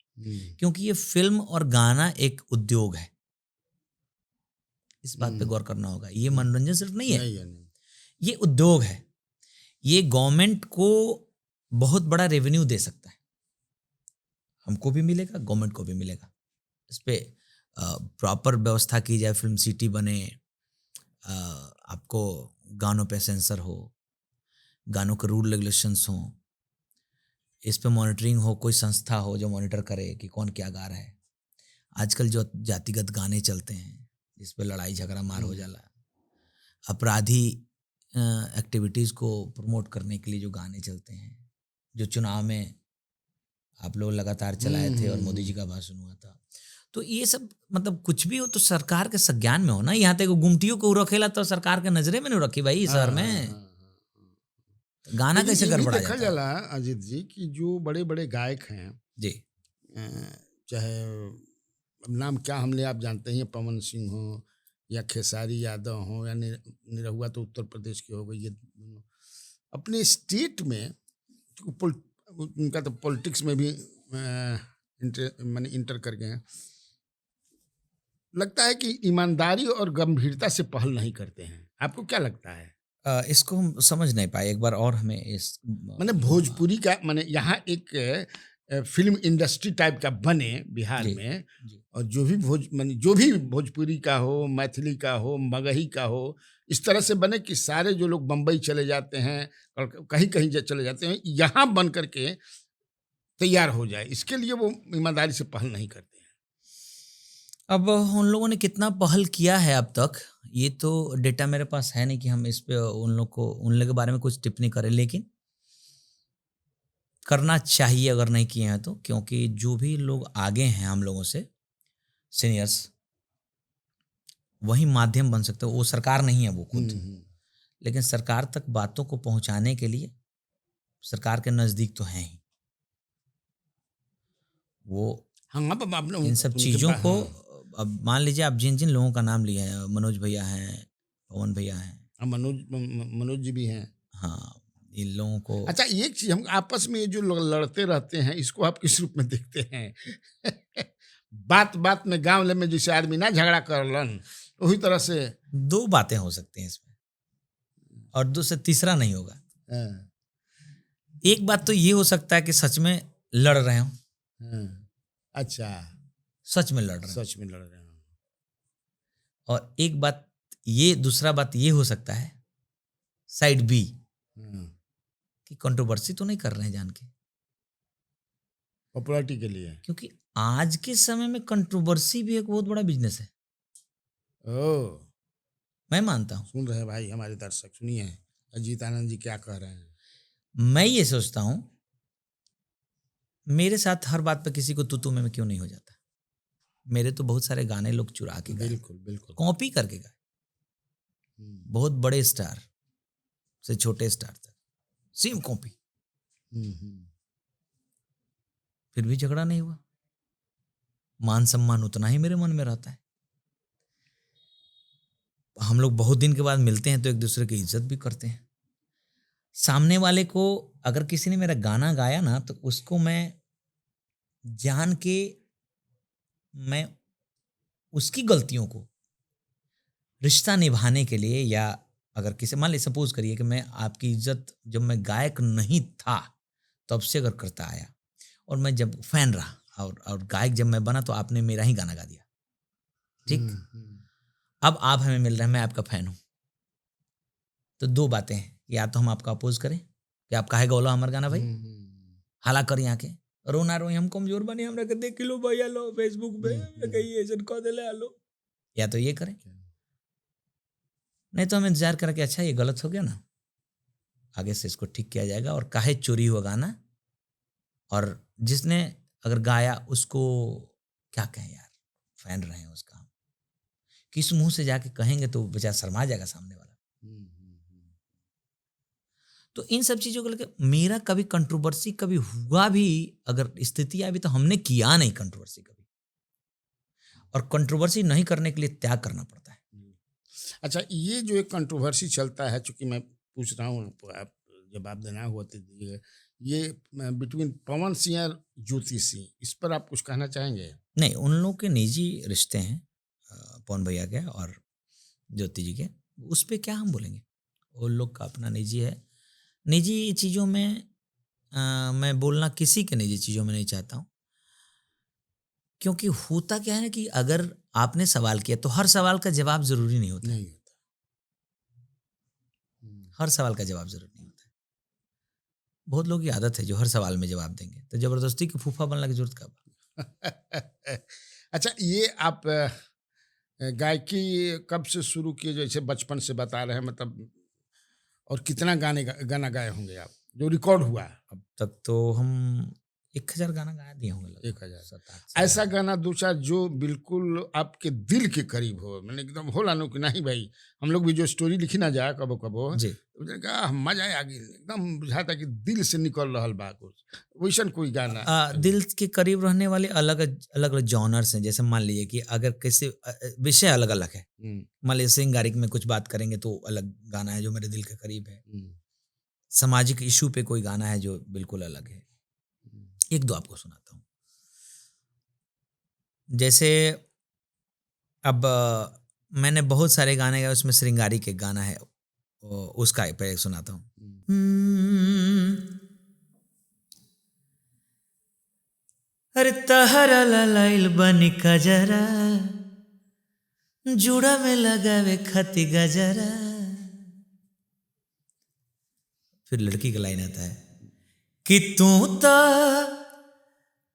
क्योंकि ये फिल्म और गाना एक उद्योग है। इस बात पे गौर करना होगा। ये मनोरंजन सिर्फ नहीं है, ये उद्योग है। ये गवर्नमेंट को बहुत बड़ा रेवेन्यू दे सकता है, हमको भी मिलेगा, गवर्नमेंट को भी मिलेगा। इस पे प्रॉपर व्यवस्था की जाए, फिल्म सिटी बने, आपको गानों पे सेंसर हो, गानों के रूल रेगुलेशंस हो, इस पे मॉनिटरिंग हो, कोई संस्था हो जो मॉनिटर करे कि कौन क्या गा रहा है। आजकल जो जातिगत गाने चलते हैं जिस पे लड़ाई झगड़ा मार हो जाला, अपराधी एक्टिविटीज़ को प्रमोट करने के लिए जो गाने चलते हैं, जो चुनाव में आप लोग लगातार चलाए थे और मोदी जी का भाषण हुआ था, तो ये सब मतलब कुछ भी हो तो सरकार के संज्ञान में हो ना। यहाँ तक गुमटियों को रखेला तो सरकार के नजरे में नहीं रखी भाई शहर में। गाना कैसे गड़बड़ा देखा जाला अजीत जी कि जो बड़े बड़े गायक हैं जी, चाहे नाम क्या हमले आप जानते हैं, पवन सिंह हो या खेसारी यादव हो या निरहुआ तो उत्तर प्रदेश के हो गए, ये अपने स्टेट में उनका तो पॉलिटिक्स में भी इंटर कर गए हैं। लगता है कि ईमानदारी और गंभीरता से पहल नहीं करते हैं। आपको क्या लगता है? इसको हम समझ नहीं पाए, एक बार और हमें इस मैंने भोजपुरी का मैंने यहाँ एक फिल्म इंडस्ट्री टाइप का बने बिहार जी, में, जी। और जो भी जो भी भोजपुरी का हो, मैथिली का हो, मगही का हो, इस तरह से बने कि सारे जो लोग बम्बई चले जाते हैं और कहीं कहीं चले जाते हैं, यहाँ बन करके तैयार हो जाए। इसके लिए वो ईमानदारी से पहल नहीं करते हैं। अब उन लोगों ने कितना पहल किया है अब तक, ये तो डेटा मेरे पास है नहीं कि हम इस पे उन लोग के बारे में कुछ टिप्पणी करें, लेकिन करना चाहिए अगर नहीं किए हैं तो, क्योंकि जो भी लोग आगे हैं हम लोगों से, सीनियर्स, वही माध्यम बन सकते हो। वो सरकार नहीं है वो खुद, लेकिन सरकार तक बातों को पहुंचाने के लिए सरकार के नज़दीक तो हैं ही वो। हाँ, अब आपने इन सब उनके चीज़ों को, हाँ, अब मान लीजिए आप जिन जिन लोगों का नाम लिया है, मनोज भैया हैं, पवन भैया हैं, मनोज जी भी हैं। हाँ, इन लोगों को। अच्छा, एक चीज, हम आपस में ये जो लड़ते रहते हैं, इसको आप किस रूप में देखते हैं? बात बात में गांव में जैसे आदमी ना झगड़ा करलन, वही तरह से। दो बातें हो सकती हैं इसमें, और दो से तीसरा नहीं होगा। हाँ, एक बात तो ये हो सकता है कि सच में लड़ रहे हो, हाँ, अच्छा, सच में लड़ रहे हो, सच में लड़ रहे हैं। और एक बात ये, दूसरा बात ये हो सकता है साइड बी, हाँ, कि कंट्रोवर्सी तो नहीं कर रहे हैं जान के, पॉपुलैरिटी के लिए। क्योंकि आज के समय में कंट्रोवर्सी भी एक बहुत बड़ा बिजनेस है, ओ, मैं मानता हूं। सुन रहे हैं भाई हमारे दर्शक, सुनिए अजीत आनंद जी क्या कह रहे हैं। मैं ये सोचता हूं, मेरे साथ हर बात पे किसी को तू में क्यों नहीं हो जाता। मेरे तो बहुत सारे गाने लोग चुरा के गाए, बिल्कुल बिल्कुल। कॉपी करके गाए, बहुत बड़े स्टार से छोटे स्टार तक, सेम कॉपी, फिर भी झगड़ा नहीं हुआ। मान सम्मान उतना ही मेरे मन में रहता है। हम लोग बहुत दिन के बाद मिलते हैं तो एक दूसरे की इज्जत भी करते हैं। सामने वाले को अगर किसी ने मेरा गाना गाया ना, तो उसको मैं जान के, मैं उसकी गलतियों को रिश्ता निभाने के लिए, या अगर किसी, मान लीजिए सपोज करिए कि मैं आपकी इज्जत जब मैं गायक नहीं था तब से अगर करता आया, और मैं जब फैन रहा और गायक जब मैं बना तो आपने मेरा ही गाना गा दिया, ठीक। अब आप हमें मिल रहे हैं, मैं आपका फैन हूं, तो दो बातें हैं, या तो हम आपका अपोज करें कि आप काहे गौला हमारा गाना भाई, हाला कर यहाँ के रोना रोई, हम कमजोर बने, हमरा के देख लो भैया लो फेसबुक पे कहीं ऐसे कह देले आलो, या तो ये करें, नहीं तो हम इंतजार करें कि अच्छा ये गलत हो गया ना, आगे से इसको ठीक किया जाएगा, और काहे चोरी हुआ गाना, और जिसने अगर गाया उसको क्या कहें यार, फैन रहे हैं उसका, किस मुंह से जाके कहेंगे, तो बेचारा शर्मा जाएगा सामने वाला। तो इन सब चीजों को लेकर मेरा कभी कंट्रोवर्सी कभी हुआ भी, अगर स्थिति आई भी, तो हमने किया नहीं कंट्रोवर्सी कभी, और कंट्रोवर्सी नहीं करने के लिए त्याग करना पड़ता है। अच्छा, ये जो एक कंट्रोवर्सी चलता है, चूंकि मैं पूछ रहा हूँ, आप जवाब देना हुआ तो दीजिए, ये बिटवीन पवन सिंह और ज्योति सिंह, इस पर आप कुछ कहना चाहेंगे? नहीं, उन लोगों के निजी रिश्ते हैं, पवन भैया के और ज्योति जी के, उस पर क्या हम बोलेंगे, उन लोग का अपना निजी है। निजी चीज़ों में मैं बोलना किसी के निजी चीज़ों में नहीं चाहता हूँ, क्योंकि होता क्या है ना कि अगर आपने सवाल किया तो हर सवाल का जवाब जरूरी नहीं होता, नहीं होता। हर सवाल का जवाब जरूरी नहीं होता। बहुत लोगों की आदत है जो हर सवाल में जवाब देंगे, तो जबरदस्ती की फूफा बनने की जरूरत कब। अच्छा, ये आप गायकी कब से शुरू किए, जैसे बचपन से बता रहे हैं, मतलब, और कितना गाना गाए होंगे आप जो रिकॉर्ड हुआ? अब तक तो हम 1000 गाना गा दिए होंगे, 1000। ऐसा गाना दो चार जो बिल्कुल आपके दिल के करीब हो, मैंने एकदम होला नो कि नहीं भाई, हम लोग भी जो स्टोरी लिखी ना जाए कबो कबो जी, तो कहा मजा आ गई, एकदम बुझाता कि दिल से निकल रहा बा कुछ, वैसन कोई गाना? दिल के करीब रहने वाले अलग अलग जॉनर्स हैं। जैसे मान लीजिए कि अगर किसी विषय अलग अलग है, मान लीजिए सिंगारिक में कुछ बात करेंगे तो अलग गाना है जो मेरे दिल के करीब है, सामाजिक इशू पे कोई गाना है जो बिल्कुल अलग है। एक दो आपको सुनाता हूँ। जैसे अब मैंने बहुत सारे गाने गाए, उसमें श्रृंगारी के गाना है, उसका पहले सुनाता हूँ। अरे तहरा लाइल बनी कजरा, जुड़ा में लगावे खती गजरा। फिर लड़की का लाइन आता है कि तू तो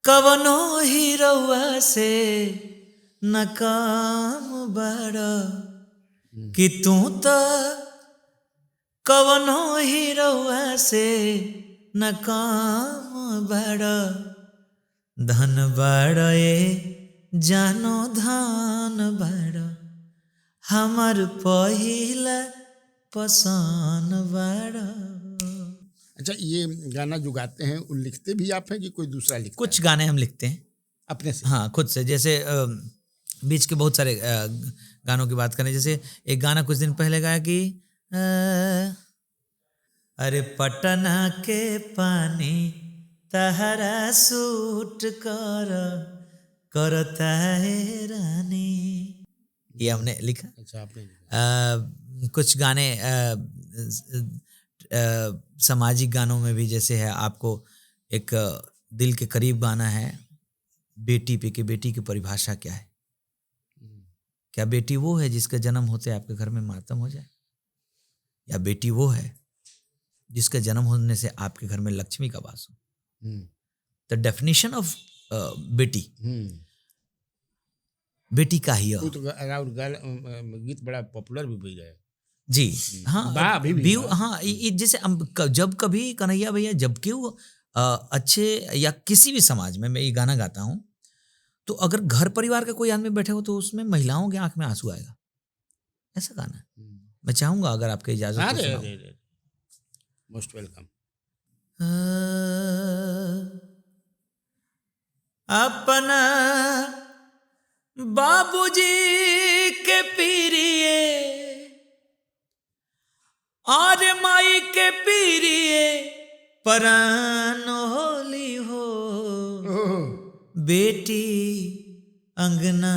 कवनो हीरोवा से न काम बड़ा, कि तू तो कवनो हीरोवा से न काम बड़ा, धन बड़ा ये जानो धान बड़ा, हमर पहिला पसान बड़ा। अच्छा, ये गाना जो गाते हैं वो लिखते भी आप हैं कि कोई दूसरा लिखता कुछ है? गाने हम लिखते हैं अपने से? हाँ, खुद से। जैसे बीच के बहुत सारे गानों की बात करें, जैसे एक गाना कुछ दिन पहले गाया कि अरे पटना के पानी तहरा सूट करता है रानी, ये हमने लिखा। अच्छा, आपने लिखा। कुछ गाने सामाजिक गानों में भी, जैसे है आपको एक दिल के करीब गाना है बेटी पे, कि बेटी की परिभाषा क्या है? क्या बेटी वो है जिसका जन्म होते आपके घर में मातम हो जाए, या बेटी वो है जिसके जन्म होने से आपके घर में लक्ष्मी का वास हो? द डेफिनेशन ऑफ बेटी, बेटी का ही वो तो गीत बड़ा पॉपुलर भी हुई है जी। हाँ, अभी भी हाँ, जैसे जब कभी कन्हैया भैया, जबकि वो अच्छे या किसी भी समाज में मैं ये गाना गाता हूँ, तो अगर घर परिवार का कोई आदमी बैठे हो तो उसमें महिलाओं के आंख में आंसू आएगा, ऐसा गाना है। मैं चाहूंगा अगर आपकी इजाजत हो सुनाऊं। Most welcome. अपना बाबूजी के पीरिए और माई के पीरिए परान होली हो, बेटी अंगना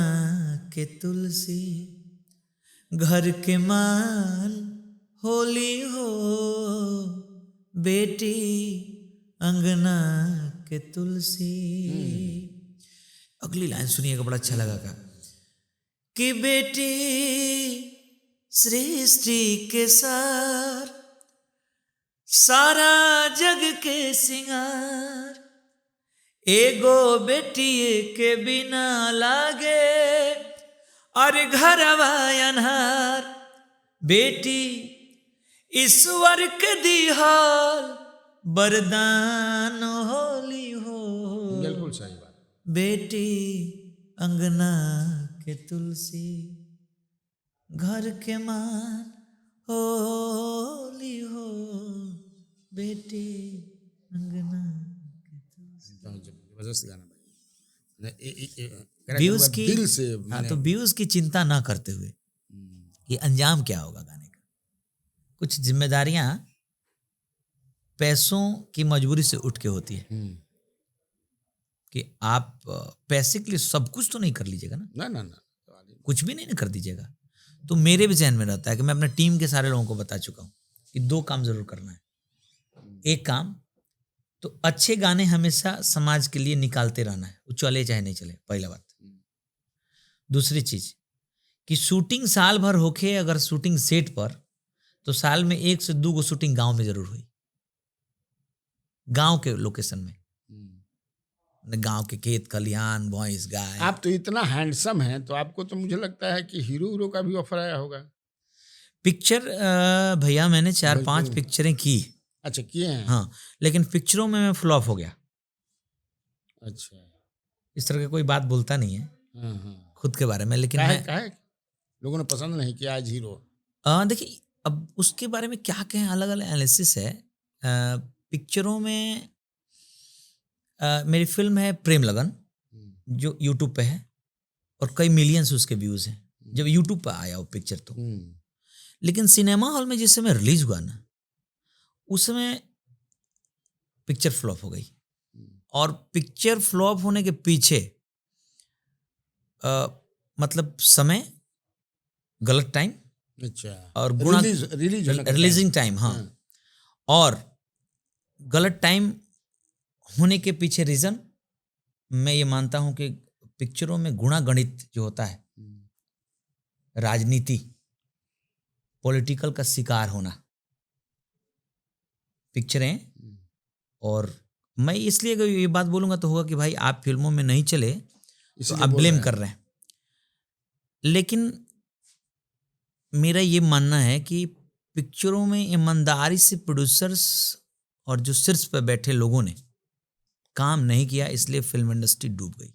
के तुलसी घर के मान होली हो, बेटी अंगना के तुलसी। अगली लाइन सुनिएगा, बड़ा अच्छा लगा का कि बेटी सृष्टि के सार, सारा जग के सिंगार, एगो बेटिए के बिना लागे और घरवा अन्हार, बेटी ईश्वर के दिहाल वरदान होली हो, बिल्कुल सही बात। बेटी अंगना के तुलसी घर के मान होली हो, बेटी अंगना के तुलसी। जबरदस्त गाना भाई। व्यूज की, दिल से हाँ, तो व्यूज की चिंता ना करते हुए ये अंजाम क्या होगा गाने का। कुछ जिम्मेदारियां पैसों की मजबूरी से उठ के होती है कि आप पैसे के लिए सब कुछ तो नहीं कर लीजिएगा ना, ना ना, कुछ भी नहीं कर दीजिएगा। तो मेरे भी जहन में रहता है कि मैं अपने टीम के सारे लोगों को बता चुका हूँ कि 2 काम जरूर करना है। एक काम तो अच्छे गाने हमेशा समाज के लिए निकालते रहना है, वो चले चाहे नहीं चले, पहला बात। दूसरी चीज कि शूटिंग साल भर होके अगर शूटिंग सेट पर, तो साल में 1 से 2 शूटिंग गांव में जरूर हुई, गांव के लोकेशन में, गांव के खेत खलिहान, भैंस गाय। आप तो इतना हैंडसम हैं, तो आपको तो मुझे लगता है कि हीरो का भी ऑफर आया होगा। पिक्चर भैया मैंने 4-5 पिक्चरें की। अच्छा, किए हैं? हाँ, लेकिन पिक्चरों में मैं फ्लॉप हो गया। अच्छा, इस तरह की कोई बात बोलता नहीं है खुद के बारे में, लेकिन मैं लोगों ने पसंद नहीं किया आज हीरो। देखिए, अब उसके बारे में क्या कहें, अलग अलग एनालिसिस है। पिक्चरों में मेरी फिल्म है प्रेम लगन, जो यूट्यूब पे है और कई मिलियंस उसके व्यूज हैं जब यूट्यूब पे आया वो पिक्चर तो। लेकिन सिनेमा हॉल में जिस समय रिलीज हुआ ना, उस समय पिक्चर फ्लॉप हो गई। और पिक्चर फ्लॉप होने के पीछे मतलब समय, गलत टाइम, अच्छा, और रिलीजिंग टाइम, हाँ, और गलत टाइम होने के पीछे रीजन मैं ये मानता हूं कि पिक्चरों में गुणागणित जो होता है, राजनीति, पॉलिटिकल का शिकार होना, पिक्चरें, और मैं इसलिए अगर ये बात बोलूंगा तो होगा कि भाई आप फिल्मों में नहीं चले तो आप ब्लेम कर रहे हैं, लेकिन मेरा ये मानना है कि पिक्चरों में ईमानदारी से प्रोड्यूसर्स और जो शीर्ष पर बैठे लोगों ने काम नहीं किया, इसलिए फिल्म इंडस्ट्री डूब गई।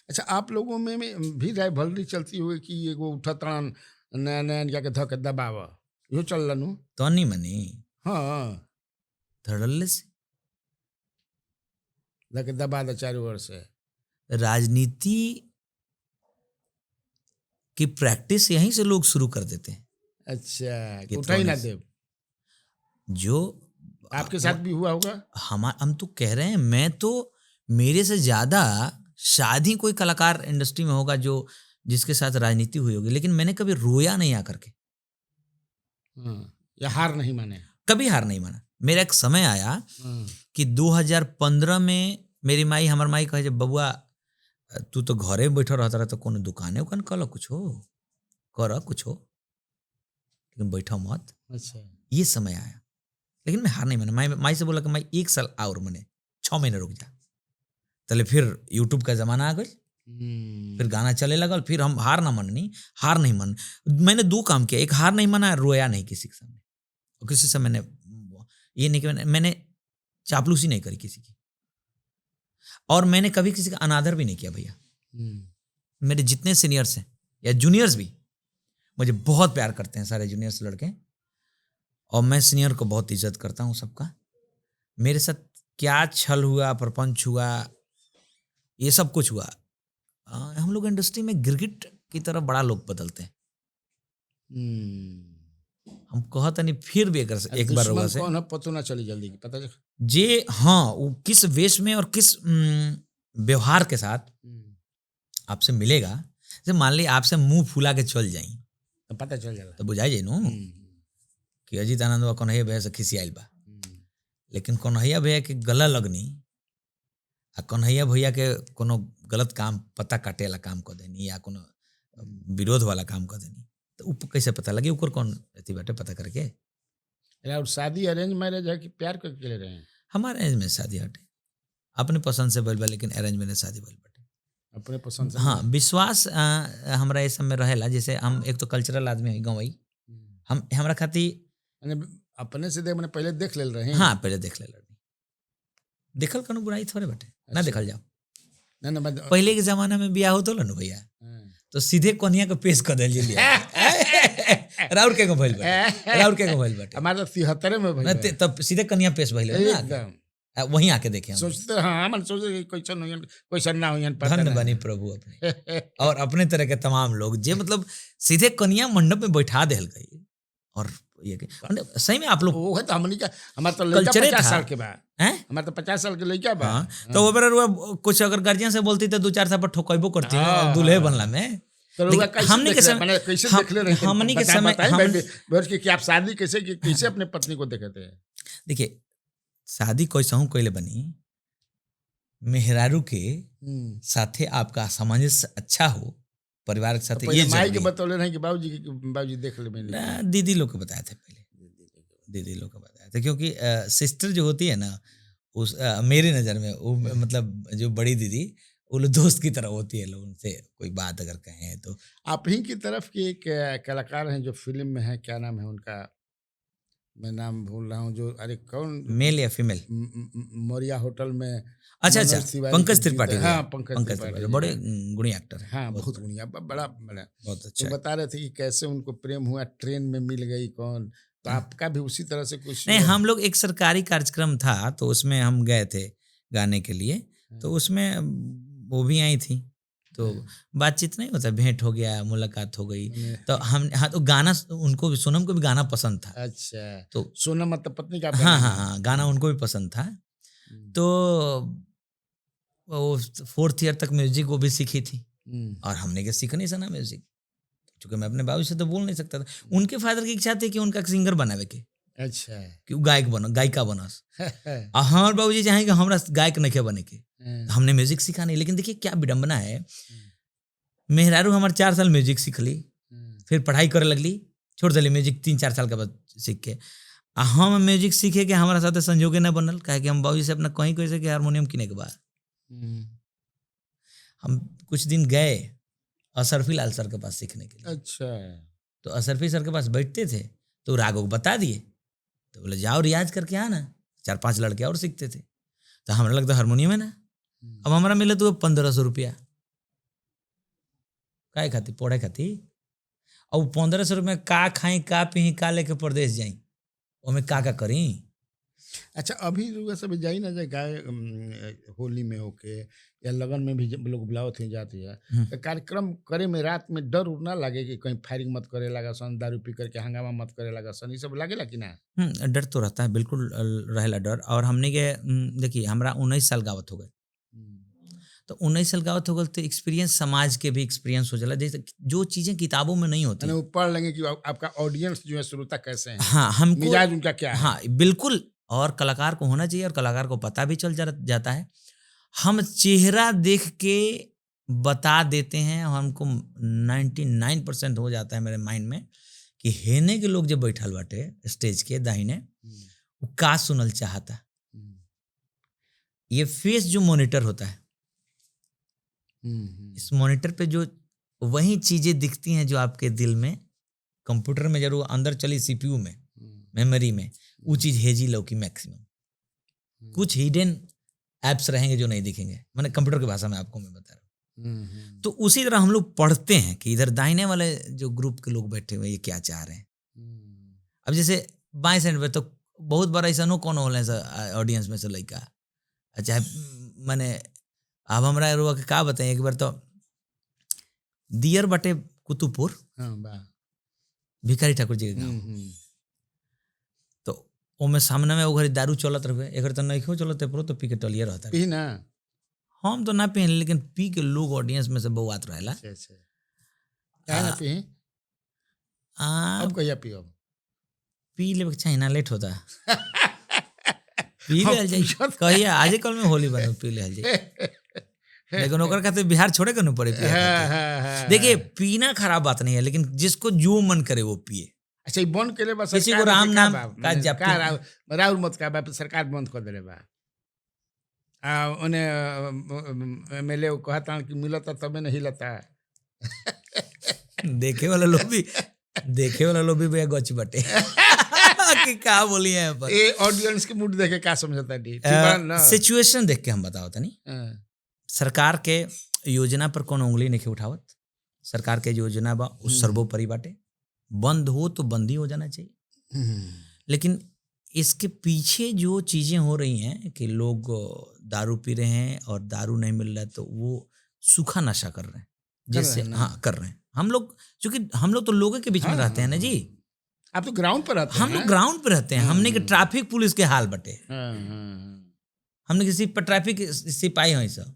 अच्छा, आप लोगों में भी राइवलरी चलती हुई कि ये वो उठा तड़न नया नया जाके धक दबाव यो चल रनु? तो नहीं मनी हाँ, धड़ल्ले से धक दबा दे चारों ओर से। राजनीति की प्रैक्टिस यहीं से लोग शुरू कर देते हैं। अच्छा, उठा ही ना दे। जो आपके साथ भी हुआ होगा। हम तो कह रहे हैं, मैं तो मेरे से ज्यादा शायद ही कोई कलाकार इंडस्ट्री में होगा जो जिसके साथ राजनीति हुई होगी, लेकिन मैंने कभी रोया नहीं आकर के, या हार नहीं माने, कभी हार नहीं माना। मेरा एक समय आया कि 2015 में मेरी माई, हमार माई कहे, जब बबुआ तू तो घरे बैठा रहता रहा, तो कोनो दुकाने उकान कल कुछ हो कर कुछ हो, लेकिन बैठा मत। अच्छा, ये समय आया, लेकिन मैं हार नहीं माना। माई से बोला कि माई 1 साल और मैंने 6 महीने रुक जा। तले फिर यूट्यूब का जमाना आ गई, फिर गाना चले लगल, फिर हम हार नहीं मन। मैंने 2 काम किया, एक हार नहीं माना, रोया नहीं किसी के सामने, और किसी से मैंने ये नहीं कि मैंने चापलूसी नहीं करी किसी की, और मैंने कभी किसी का अनादर भी नहीं किया। भैया मेरे जितने सीनियर्स हैं या जूनियर्स भी मुझे बहुत प्यार करते हैं, सारे जूनियर्स लड़के, और मैं सीनियर को बहुत इज्जत करता हूँ सबका। मेरे साथ क्या छल हुआ, प्रपंच हुआ, ये सब कुछ हुआ। हम लोग इंडस्ट्री में गिरगिट की तरह बड़ा लोग बदलते हैं। हम कहते नहीं, फिर भी अगर एक बार होगा से कौन पता ना चली जल्दी की पता जे, हाँ, वो किस वेश में और किस व्यवहार के साथ आपसे मिलेगा। जैसे मान ली आपसे मुंह फुला के चल जाई तो पता चल जाला, तो बुझाई जाए नो कि अजीत आनंद कन्हैया भैया से खिसियाइल बा, लेकिन कन्हैया भैया के गला लगनी आ कन्हैया भैया के कोनो गलत काम, पता काटे वाला काम कर देनी या कोनो विरोध वाला काम कर देनी, तो ऊपर कैसे पता लगे ऊपर कौन अथी बाटे पता करके। और शादी अरेंज मैरिज है कि प्यार करके ले रहे हैं? हमारे अरेंज में शादी हटे, अपने पसंद से भइल बा, लेकिन अरेंज में शादी भइल बाटे अपने पसंद से। हाँ, विश्वास हमरा ये सब में रहेला। जैसे हम एक तो कल्चरल आदमी है, गंवई, हम हमरा खातिर अपने से मैंने पहले देख ले रहे हैं। हाँ, पहले देख ले, देखल कनो बुराई थोड़े बाटे। ना देखल जाओ, ना पहले के जमाना में बियाह होतो नु भैया, तो सीधे कन्या को पेश कर देल लिया राउर के को भइल बाटे हमारा 73 में भइल, तब सीधे कन्या पेश भइल एकदम वहीं आके देखे हम सोचते। हाँ, मन सोचे कैसन ना होयन, धन्य बनी प्रभु अपने और अपने तरह के तमाम लोग जे मतलब सीधे कन्या मंडप में बैठा देल गई। और ये सही में आप लोग वो है तो हमनी का, हमारा तो लड़का 50 साल के बाद हैं, हमारा तो 50 साल के लड़का बा। तो वो कुछ अगर गार्जियन से बोलती तो 2-4 साल पर ठोकइबो करती दूल्हे बनला में। तो हमने कैसे देख ले रहे हैं? हमनी के समय कि आप शादी कैसे अपने पत्नी को देखते हैं? देखिए, शादी कैसा हूँ कैले बनी, मेहरारू के साथे आपका सामंजस्य अच्छा हो, परिवार के साथ। तो ये माई के बतौले नहीं कि बाबूजी देख ले मैंने? दीदी लोग को बताया था, पहले दीदी लोग को बताया था, क्योंकि सिस्टर जो होती है ना, उस मेरी नज़र में वो मतलब जो बड़ी दीदी, वो लोग दोस्त की तरह होती है। लोग उनसे कोई बात अगर कहें तो। आप ही की तरफ की एक कलाकार हैं जो फिल्म में है, क्या नाम है उनका, मैं नाम भूल रहा हूँ, जो अरे कौन, मेल या फीमेल? मोरिया होटल में। अच्छा, पंकज त्रिपाठी। हाँ, पंकज त्रिपाठी बड़े गुणी एक्टर है। हाँ, बहुत गुणी, बड़ा बहुत अच्छा। तो बता रहे थे कि कैसे उनको प्रेम हुआ, ट्रेन में मिल गई कौन, तो आपका भी उसी तरह से कुछ? नहीं, हम लोग एक सरकारी कार्यक्रम था तो उसमें हम गए थे गाने के लिए, तो उसमें वो भी आई थी, तो बातचीत नहीं होता, भेंट हो गया, मुलाकात हो गई। तो हम, हाँ, तो गाना उनको भी, सोनम को भी गाना पसंद था। अच्छा, तो सोनम मतलब पत्नी का? हाँ, गाना उनको भी पसंद था। तो वो 4th ईयर तक म्यूजिक वो भी सीखी थी, और हमने क्या सीखा नहीं सना म्यूजिक, क्योंकि मैं अपने बाबू से तो बोल नहीं सकता था। उनके फादर की इच्छा थी कि उनका सिंगर बनावे के। अच्छा, कि गायक बनो, गायिका बनस। हमारे बाबूजी चाहे कि हमरा गायक नहीं बने के, हमने म्यूजिक सीखा नहीं। लेकिन देखिए क्या विडंबना है, मेहरारू हमारे 4 साल म्यूजिक सीख ली, फिर पढ़ाई करे लगली, छोड़ दिली म्यूजिक 3-4 साल के बाद सीख के। हम म्यूजिक सीखे के हमारा साथ संजोगे न बनल, काहे कि हम बाबूजी से अपना कहीं कैसे कि हारमोनियम किने के बाद हम कुछ दिन गए असरफी लाल सर के पास सीखने के लिए। अच्छा। तो असरफी सर के पास बैठते थे तो रागों को बता दिए, तो बोले जाओ रियाज करके आना। 4-5 लड़के और सीखते थे, तो हमारा लगता हारमोनियम है ना। अब हमारा मिले तो 1500 रुपया काय खाती पढ़े खाती। अब 1500 रुपये का खाई का पी का लेके प्रदेश जाई, ओमे का करी। अच्छा, अभी रुआ सब जाई ना जाए गाय होली में होके या लगन में भी जब लोग बुलाओ थे जाते हैं, तो कार्यक्रम करे में रात में डर उड़ ना लगे कि कहीं फायरिंग मत करे लगा सन, दारू पी करके हंगामा मत करे लगा सन, ये सब लागेला कि ना? डर तो रहता है, बिल्कुल रहेला डर। और हमने के देखिए हमरा 19 साल गावत हो गए, तो 19 साल गावत हो गए तो एक्सपीरियंस समाज के भी एक्सपीरियंस हो जाला, जैसे जो चीजें किताबों में नहीं होती। वो पढ़ लेंगे कि आपका ऑडियंस जो है श्रोता कैसे है, हाँ हमको मिजाज उनका क्या है। हाँ बिल्कुल, और कलाकार को होना चाहिए और कलाकार को पता भी चल जाता है। हम चेहरा देख के बता देते हैं, और हमको 99% हो जाता है मेरे माइंड में कि हेने के लोग जब बैठल बाटे स्टेज के दाहिने वो का सुनल चाहता। ये फेस जो मॉनिटर होता है, इस मॉनिटर पे जो वही चीजें दिखती हैं जो आपके दिल में, कंप्यूटर में जरूर अंदर चली सीपीयू में, मेमोरी में वो चीज हेजी लौकी मैक्सिमम। कुछ हिडन एप्स रहेंगे जो नहीं दिखेंगे, मैंने कंप्यूटर की भाषा में आपको मैं बता रहा हूँ। तो उसी तरह हम लोग पढ़ते हैं कि इधर दाहिने वाले जो ग्रुप के लोग बैठे हुए ये क्या चाह रहे हैं। अब जैसे बाएं साइड पे तो बहुत बार ऐसा नो कौन होले ऑडियंस में से लड़का, अच्छा मैंने अब हमरा रुआ के का बताएं। एक बार तो दियर बटे कुतुबपुर, भिखारी ठाकुर जी के गाँव, तो ओमे सामने में वो घड़ी दारू चलत रहे, एक तो नहीं चलत है, तो पी के टलिए रहता है ना। हम तो ना पी, लेकिन पी के लोग ऑडियंस में से बहुत रहेला। अब कहिया पियो? पी ले चाहिए ना, लेट होता पी ले जाए कहिया, आज कल में होली बनो पी ले जाए, लेकिन ओकर खातिर बिहार छोड़े के न पड़े। देखिए पीना खराब बात नहीं है, लेकिन जिसको जो मन करे वो पिए। अच्छा, ये बंद करे बस, किसी को राम नाम का जप राउर मत का बा, सरकार बंद कर देले बा। उन्हें एमएलए को कहता कि मिलता तबे नहीं हिलता। देखे वाला लोग भी भैया गच बटे कि का बोली है पर ये ऑडियंस के मूड देख के क्या समझता है, सिचुएशन देख के हम बताओ तनी। सरकार के योजना पर कौन उंगली नहीं उठावत, सरकार के योजना बा उस सर्वोपरि बाटे, बंद हो तो बंद ही हो जाना चाहिए। लेकिन इसके पीछे जो चीजें हो रही हैं कि लोग दारू पी रहे हैं और दारू नहीं मिल रहा है, तो वो सूखा नशा कर रहे हैं, जैसे हाँ कर रहे हैं हम लोग, क्योंकि हम लोग तो लोगों के बीच में रहते हैं ना जी। आप तो ग्राउंड पर रहते हैं। हम लोग ग्राउंड पे रहते हैं, हमने के ट्रैफिक पुलिस के हाल बटे, हमने किसी पर ट्रैफिक सिपाही हो सब,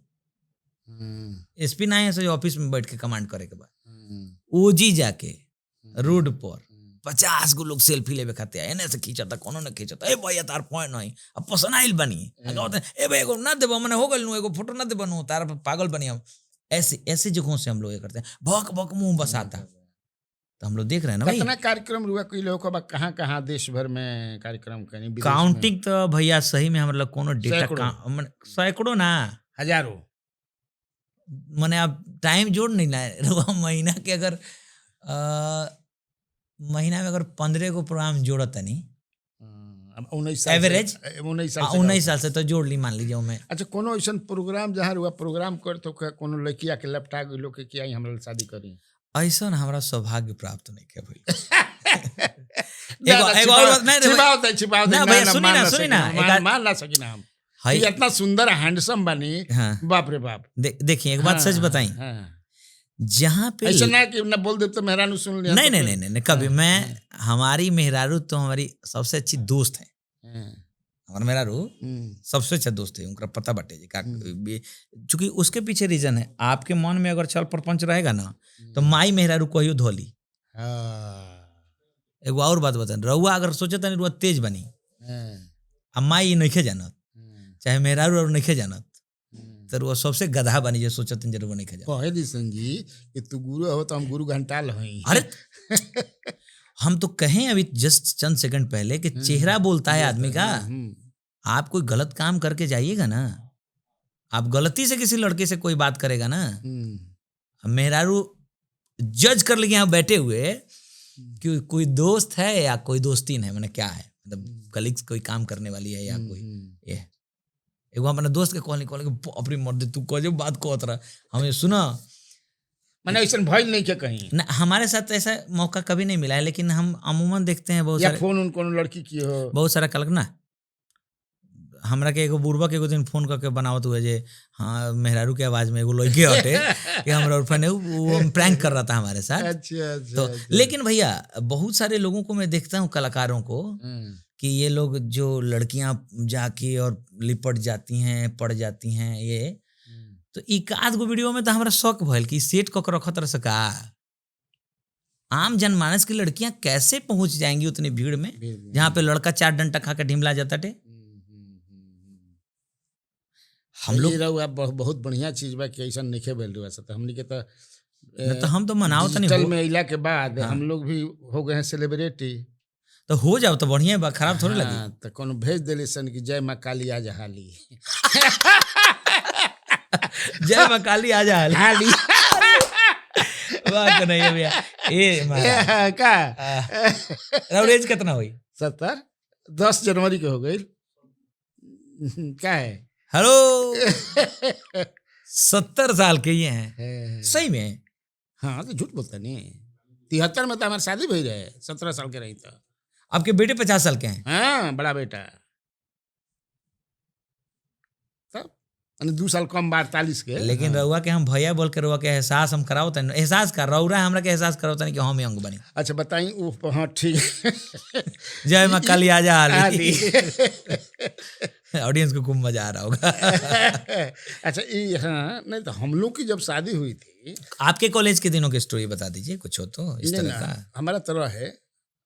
एसपी ना है ऑफिस में बैठ के कमांड करे के बाद ओजी जाके रोड पर 50 गो लोग सेल्फी लेवे खाते एने से खींचता, कोनो ने खींचता, ए भैया तार फोन नहीं अब पसंद आइल बनी, ए भाई एगो ना देबो मने हो गइल नु, एगो फोटो ना देबो नु, तार पागल बनी हम। ऐसे जगहों से हम लोग ये करते हैं, भक भक मुंह बसाता। तो हम लोग देख रहे हैं ना भाई, कितना कार्यक्रम रुआ कोई लोग का कहां देश भर में कार्यक्रम करें, काउंटिंग तो भैया सही में हम लोग कोनो डेटा सैकड़ों ना हजारों, मने अब टाइम जोड़ नहीं ना, महीना के अगर महीना में अगर 15 को प्रोग्राम जोड़त नहीं, 19 एवरेज 19 साल से तो जोड़ ली, मान लीजिए मैं। अच्छा, कोनो ऐसा प्रोग्राम जहाँ रुआ प्रोग्राम कर तो कोनो लड़किया के लपटा गई लोग के किया हमरा शादी करी, ऐसा हमारा सौभाग्य प्राप्त नहीं किया भाई। इतना सुंदर हैंडसम बनी, बाप रे बाप। देखिए एक बात सच बताई, जहाँ पे ऐसा ना कि ना बोल दे तो मेहरारू सुन लिया, नहीं कभी मैं, हमारी मेहरारू तो हमारी सबसे अच्छी दोस्त है, हमारा मेहरारू सबसे अच्छा दोस्त है, उनका पता बटे जी, चूंकि उसके पीछे रीजन है, आपके मन में अगर छल प्रपंच रहेगा ना तो माई मेहरारू कहियो धोली। एक और बात बता, रउआ अगर सोचे तनी रुआ तेज बनी, अब माई नहीं जानत, चाहे मेहरारू और नहीं जानत, तो वो सबसे गधा बनी जो सोचत जरूर नहीं खजा। कहे दिसन जी कि तू गुरु हो तो हम गुरु घंटाल हई। अरे हम तो कहें अभी जस्ट चंद सेकंड पहले कि चेहरा बोलता है आदमी का। आप कोई गलत काम करके जाइएगा ना, आप गलती से किसी लड़के से कोई बात करेगा ना, मेहरारू जज कर लेंगे यहाँ बैठे हुए कि कोई दोस्त है या कोई दोस्तीन है, मैंने क्या है, मतलब कलीग्स कोई काम करने वाली है या कोई ये। एक बार अपने दोस्त के कॉल अपनी मर्द तू को जो बात को रहा हमें सुना, मैंने ऐसा भय नहीं क्या कहीं ना, हमारे साथ ऐसा मौका कभी नहीं मिला है, लेकिन हम अमूमन देखते हैं बहुत या सारे फोन उनको लड़की की हो बहुत सारा कल्पना। हमरा के एगो बुढ़वा के एगो दिन फोन करके बनावत हुए जे हाँ मेहरारू के आवाज में एगो लड़के हटे कि हमारा ऑर्फन है, वो प्रैंक कर रहा था हमारे साथ। अच्छा, तो लेकिन भैया बहुत सारे लोगों को मैं देखता हूँ कलाकारों को कि ये लोग जो लड़कियां जाके और लिपट जाती हैं, पड़ जाती हैं, ये तो एक आध गो वीडियो में तो हमारा शौक भइल कि सेट कक रखत रह सका। आम जनमानस की लड़कियां कैसे पहुंच जाएंगी उतनी भीड़ में जहाँ पे लड़का 4 डंडा खा के ढिमला जाता टे। हम लोग बहुत बढ़िया चीज बा कि ऐसा नहीं भेल वैसे तो हमनी के तो हम तो मनाओ तो नहीं में इला के बाद हम लोग भी हो गए हैं सेलिब्रिटी, तो हो जाओ तो बढ़िया बा, खराब थोड़ी लगी। तो कोनो भेज दिली सन कि जय माँ काली आ जा हाली जय माँ काली आ जा हाली वाह नहीं है भैया ए का एवरेज कितना हुई 70 10 जनवरी के हो गई क्या है। हेलो 70 साल के ये हैं सही में। हाँ तो झूठ बोलता नहीं, 73 में तो हमारी शादी भई रहे, 17 साल के रही था। आपके बेटे 50 साल के हैं? हाँ बड़ा बेटा, तब 2 साल कम 48 के। लेकिन रउआ के हम भैया बोल के रउआ के एहसास हम कराओ तनी, एहसास कर रउरा हमरा के एहसास कराओ तनी कि हम यंग बनी। अच्छा बताई वो हाँ ठीक है जय माँ काली आ जा हाली ऑडियंस को खूब मजा आ रहा होगा अच्छा ये हाँ नहीं तो हम लोग की जब शादी हुई थी, आपके कॉलेज के दिनों की स्टोरी बता दीजिए कुछ हो तो इस तरह का। हमारा तरह है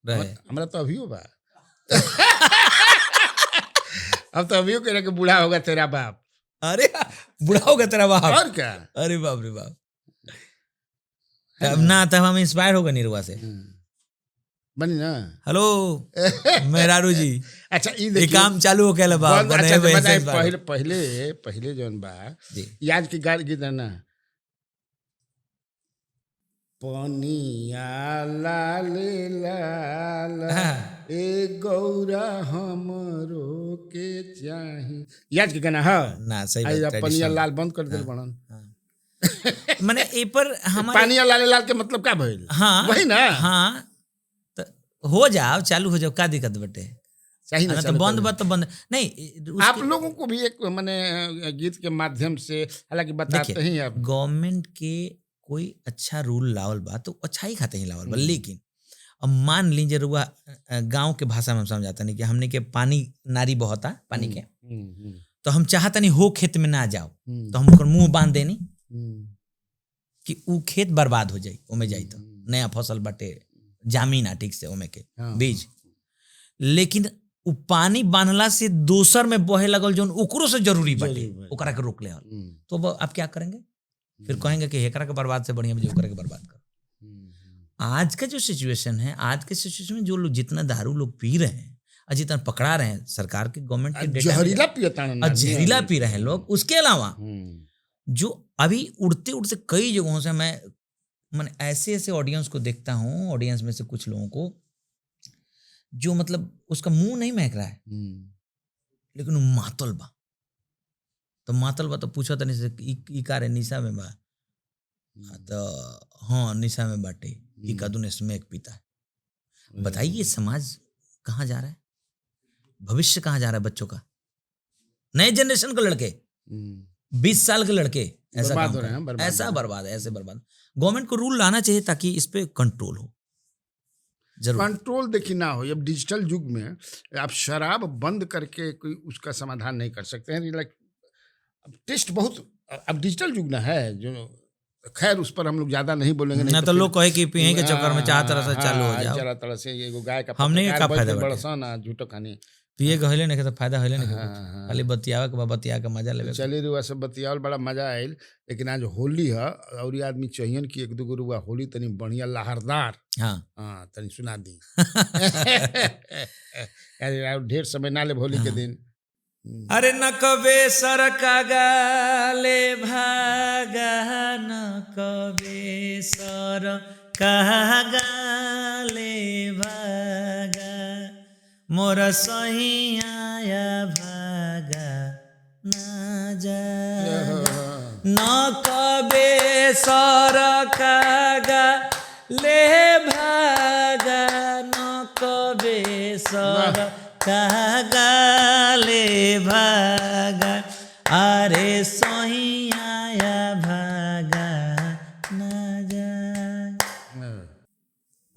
हमारा तो अभी होगा अब तो अभी कह रहे कि बूढ़ा होगा तेरा बाप। अरे बूढ़ा होगा तेरा बाप और क्या। अरे बाप रे बाप, अब ना तब हम इंस्पायर होगा निरुआ से बनी ना। हेलो मेहरारू जी अच्छा ये काम चालू हो गया बाप अच्छा, पहले पहले पहले जौन बा याद की गाड़ी गीत ना पनिया लाले लाल ए गौरा हमरो के चाही, याद के गाना है ना सही बात। पनिया लाल बंद कर दिल बनन माने ए पर हमारे पनिया लाले लाल के मतलब क्या भइल। हाँ वही ना। हाँ तो हो जाओ चालू हो जाओ, का दिक्कत बटे चाहिए ना तो बंद बात तो बंद नहीं। आप लोगों को भी एक माने गीत के माध्यम से हालांकि बताते ही आप गवर्नमेंट के कोई अच्छा रूल लावल बा तो अच्छा ही खाते ही लावल बा, लेकिन अब मान लीजिए रुआ गांव के भाषा में हम समझाता नहीं कि हमने के पानी नारी बहता पानी के तो हम चाहता नहीं हो खेत में ना जाओ तो हम ओकर मुंह बांध देनी कि उ खेत बर्बाद हो जाई, ओमे जाई तो नया फसल बाटे जामी ना ठीक से ओमे के बीज, लेकिन उ पानी बांधला से दोसर में बहे लगल जो ओकरो से जरूरी बाटे ओकरा के रोक ले। तो अब आप क्या करेंगे फिर कहेंगे कि हेकरा के बर्बाद से बढ़िया मुझे ओकरा के बर्बाद करो। आज का जो सिचुएशन है, आज के सिचुएशन में जो लोग जितना दारू लोग पी रहे हैं और जितना पकड़ा रहे हैं सरकार के गवर्नमेंट के जहरीला पी रहे हैं लोग, उसके अलावा जो अभी उड़ते उड़ते कई जगहों से मैं ऐसे ऐसे ऑडियंस को देखता हूँ, ऑडियंस में से कुछ लोगों को जो मतलब उसका मुंह नहीं महक रहा है लेकिन वो मातल बा तो पूछा था से ई का रे निशा में बा तो हाँ निशा में बाटे ई कदू स्मैक पीता है। बताइए समाज कहाँ जा रहा है, भविष्य कहाँ जा रहा है बच्चों का, नए जनरेशन के लड़के 20 साल के लड़के ऐसा काम कर रहे हैं, ऐसा बर्बाद है, ऐसे बर्बाद। गवर्नमेंट को रूल लाना चाहिए ताकि इस पे कंट्रोल हो। जरूर कंट्रोल देखिए ना हो। अब डिजिटल युग में आप शराब बंद करके कोई उसका समाधान नहीं कर सकते हैं। लाइक टेस्ट बहुत अब डिजिटल युग ना है जो, खैर उस पर हम लोग ज्यादा नहीं बोलेंगे। ना तो लोग कहे कि पिए के चक्कर में चाह तरह से चालू हो जाओ, तरह से ये गाय का हमने का फायदा बड़सन झूठो खानी पिए के होले नहीं तो फायदा होले नहीं हाँ। खाली बतियावा के बतिया के मजा लेवे चलिए रुआ सब बतियावल बड़ा मजा आयल, लेकिन आज होली है और ये आदमी चाहिए कि एक दो रुआ होली तनी बढ़िया लहरदार हाँ हाँ तनी सुना दी। अरे ढेर समय ना ले होली के दिन। अरे न कबे सर का गाले भागा न कबे सर का गाले भागा मोर सही आया भागा न जागा न कबे सर का गाले भागा न कबे सर का गाले भागा अरे सही आया भागा न जागा।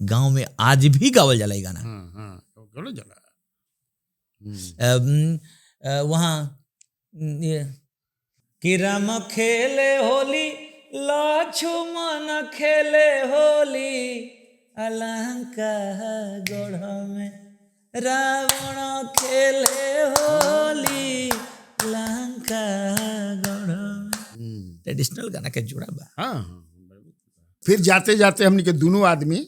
गांव में आज भी गावल जाला गाना। वहाँ कि राम खेले होली लक्ष्मण खेले होली अलंका गढ़ में रावण खेले होली लंका गढ़ में। ट्रेडिशनल गाना के जुड़ा बा। हाँ फिर जाते जाते हमनी के दोनों आदमी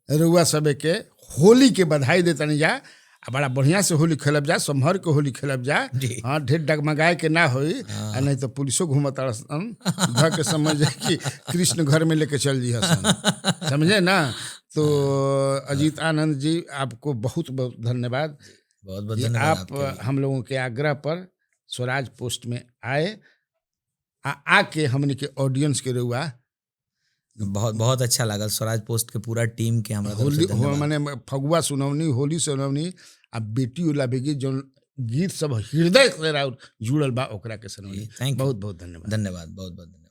रुआ सबे के होली के बधाई देता नहीं जा, बड़ा बढ़िया से होली खेलब जा, संभर के होली खेलब जा। हाँ ढेर डगमगाए के ना होई, नहीं तो पुलिसो घूमत ध के समझ कि कृष्ण घर में लेके चल जी हसन, समझे ना। तो अजीत आनंद जी आपको बहुत बहुत धन्यवाद। बहुत बहुत धन्यवाद। आप हम लोगों के आग्रह पर स्वराज पोस्ट में आए, आके हमने के ऑडियंस के रुआ बहुत बहुत अच्छा लगा। स्वराज पोस्ट के पूरा टीम के हमरा होली मैंने फगुआ सुनौनी, होली सुनौनी, आ बेटी उला बेगी जो गीत सब हृदय से जुड़ल बा ओकरा के सुनौनी। बहुत बहुत धन्यवाद। धन्यवाद, बहुत बहुत धन्यवाद।